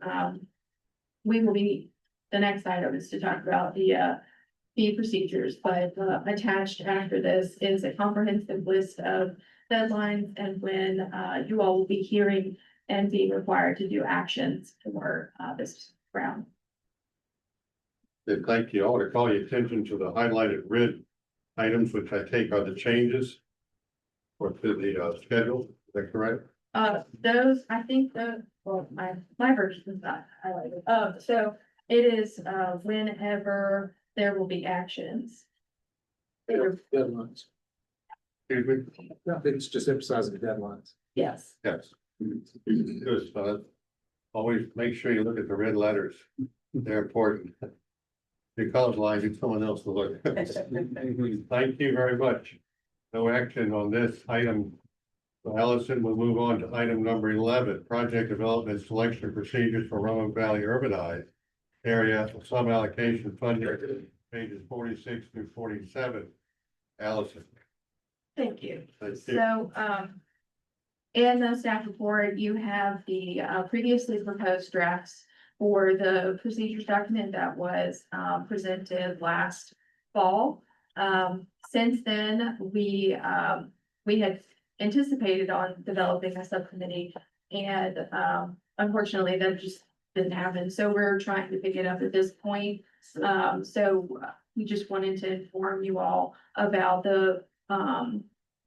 we will be, the next item is to talk about the procedures, but attached after this is a comprehensive list of deadlines and when, you all will be hearing and being required to do actions for, this round. Good, thank you. I want to call your attention to the highlighted red items, which I take are the changes or to the schedule. Is that correct? Those, I think well, my version is not highlighted. So it is, whenever there will be actions. Deadlines. Excuse me? I think it's just emphasizing deadlines. Yes. Yes. Just, always make sure you look at the red letters. They're important. Your colors line, get someone else to look. Thank you very much. No action on this item. Allison will move on to item number 11, project development selection procedures for Roanoke Valley urbanized area, some allocation funding, pages 46 through 47. Allison. Thank you. Thank you. So, in the staff report, you have the previously proposed drafts for the procedures document that was presented last fall. Since then, we had anticipated on developing a subcommittee, and unfortunately, that just didn't happen. So we're trying to pick it up at this point. So we just wanted to inform you all about the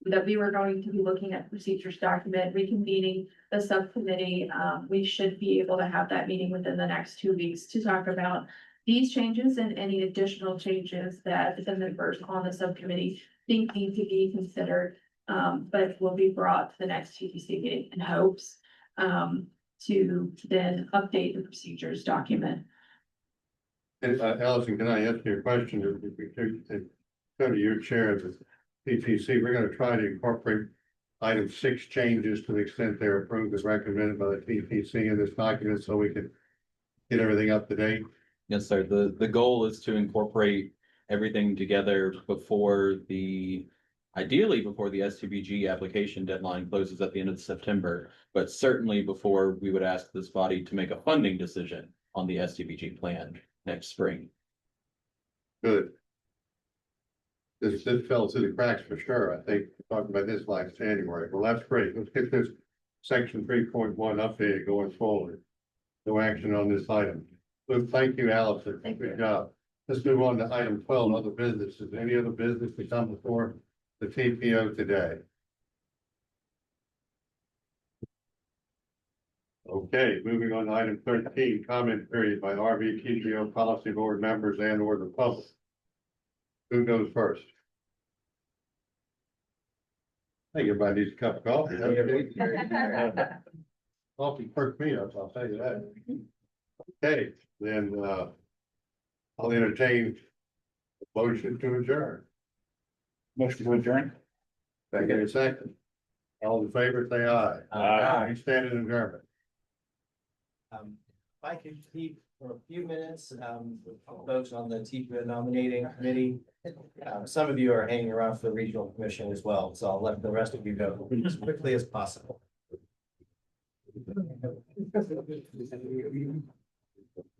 that we were going to be looking at procedures document, reconvening the subcommittee. We should be able to have that meeting within the next 2 weeks to talk about these changes and any additional changes that the members on the subcommittee think need to be considered. But will be brought to the next TPC meeting in hopes to then update the procedures document. And Allison, can I ask you a question? If we could go to your chair of the PTC, we're going to try to incorporate item 6 changes to the extent they're approved as recommended by the PTC in this document, so we can get everything up to date. Yes, sir. The goal is to incorporate everything together ideally before the STBG application deadline closes at the end of September, but certainly before we would ask this body to make a funding decision on the STBG plan next spring. Good. This fell through the cracks for sure. I think we talked about this last January. Well, that's great. Let's get this section 3.1 updated going forward. No action on this item. So thank you, Allison. Good job. Let's move on to item 12, other businesses. Any other business to come before the TPO today? Okay, moving on to item 13, comment period by RVTPO policy board members and or the public. Who goes first? I think everybody needs a cup of coffee. Coffee perked me up, I'll tell you that. Okay, then I'll entertain a motion to adjourn. Motion to adjourn. Second. All in favor, say aye. Aye. We stand in adjournment. If I could keep for a few minutes, folks on the TPO nominating committee. Some of you are hanging around for the regional commission as well, so I'll let the rest of you go as quickly as possible.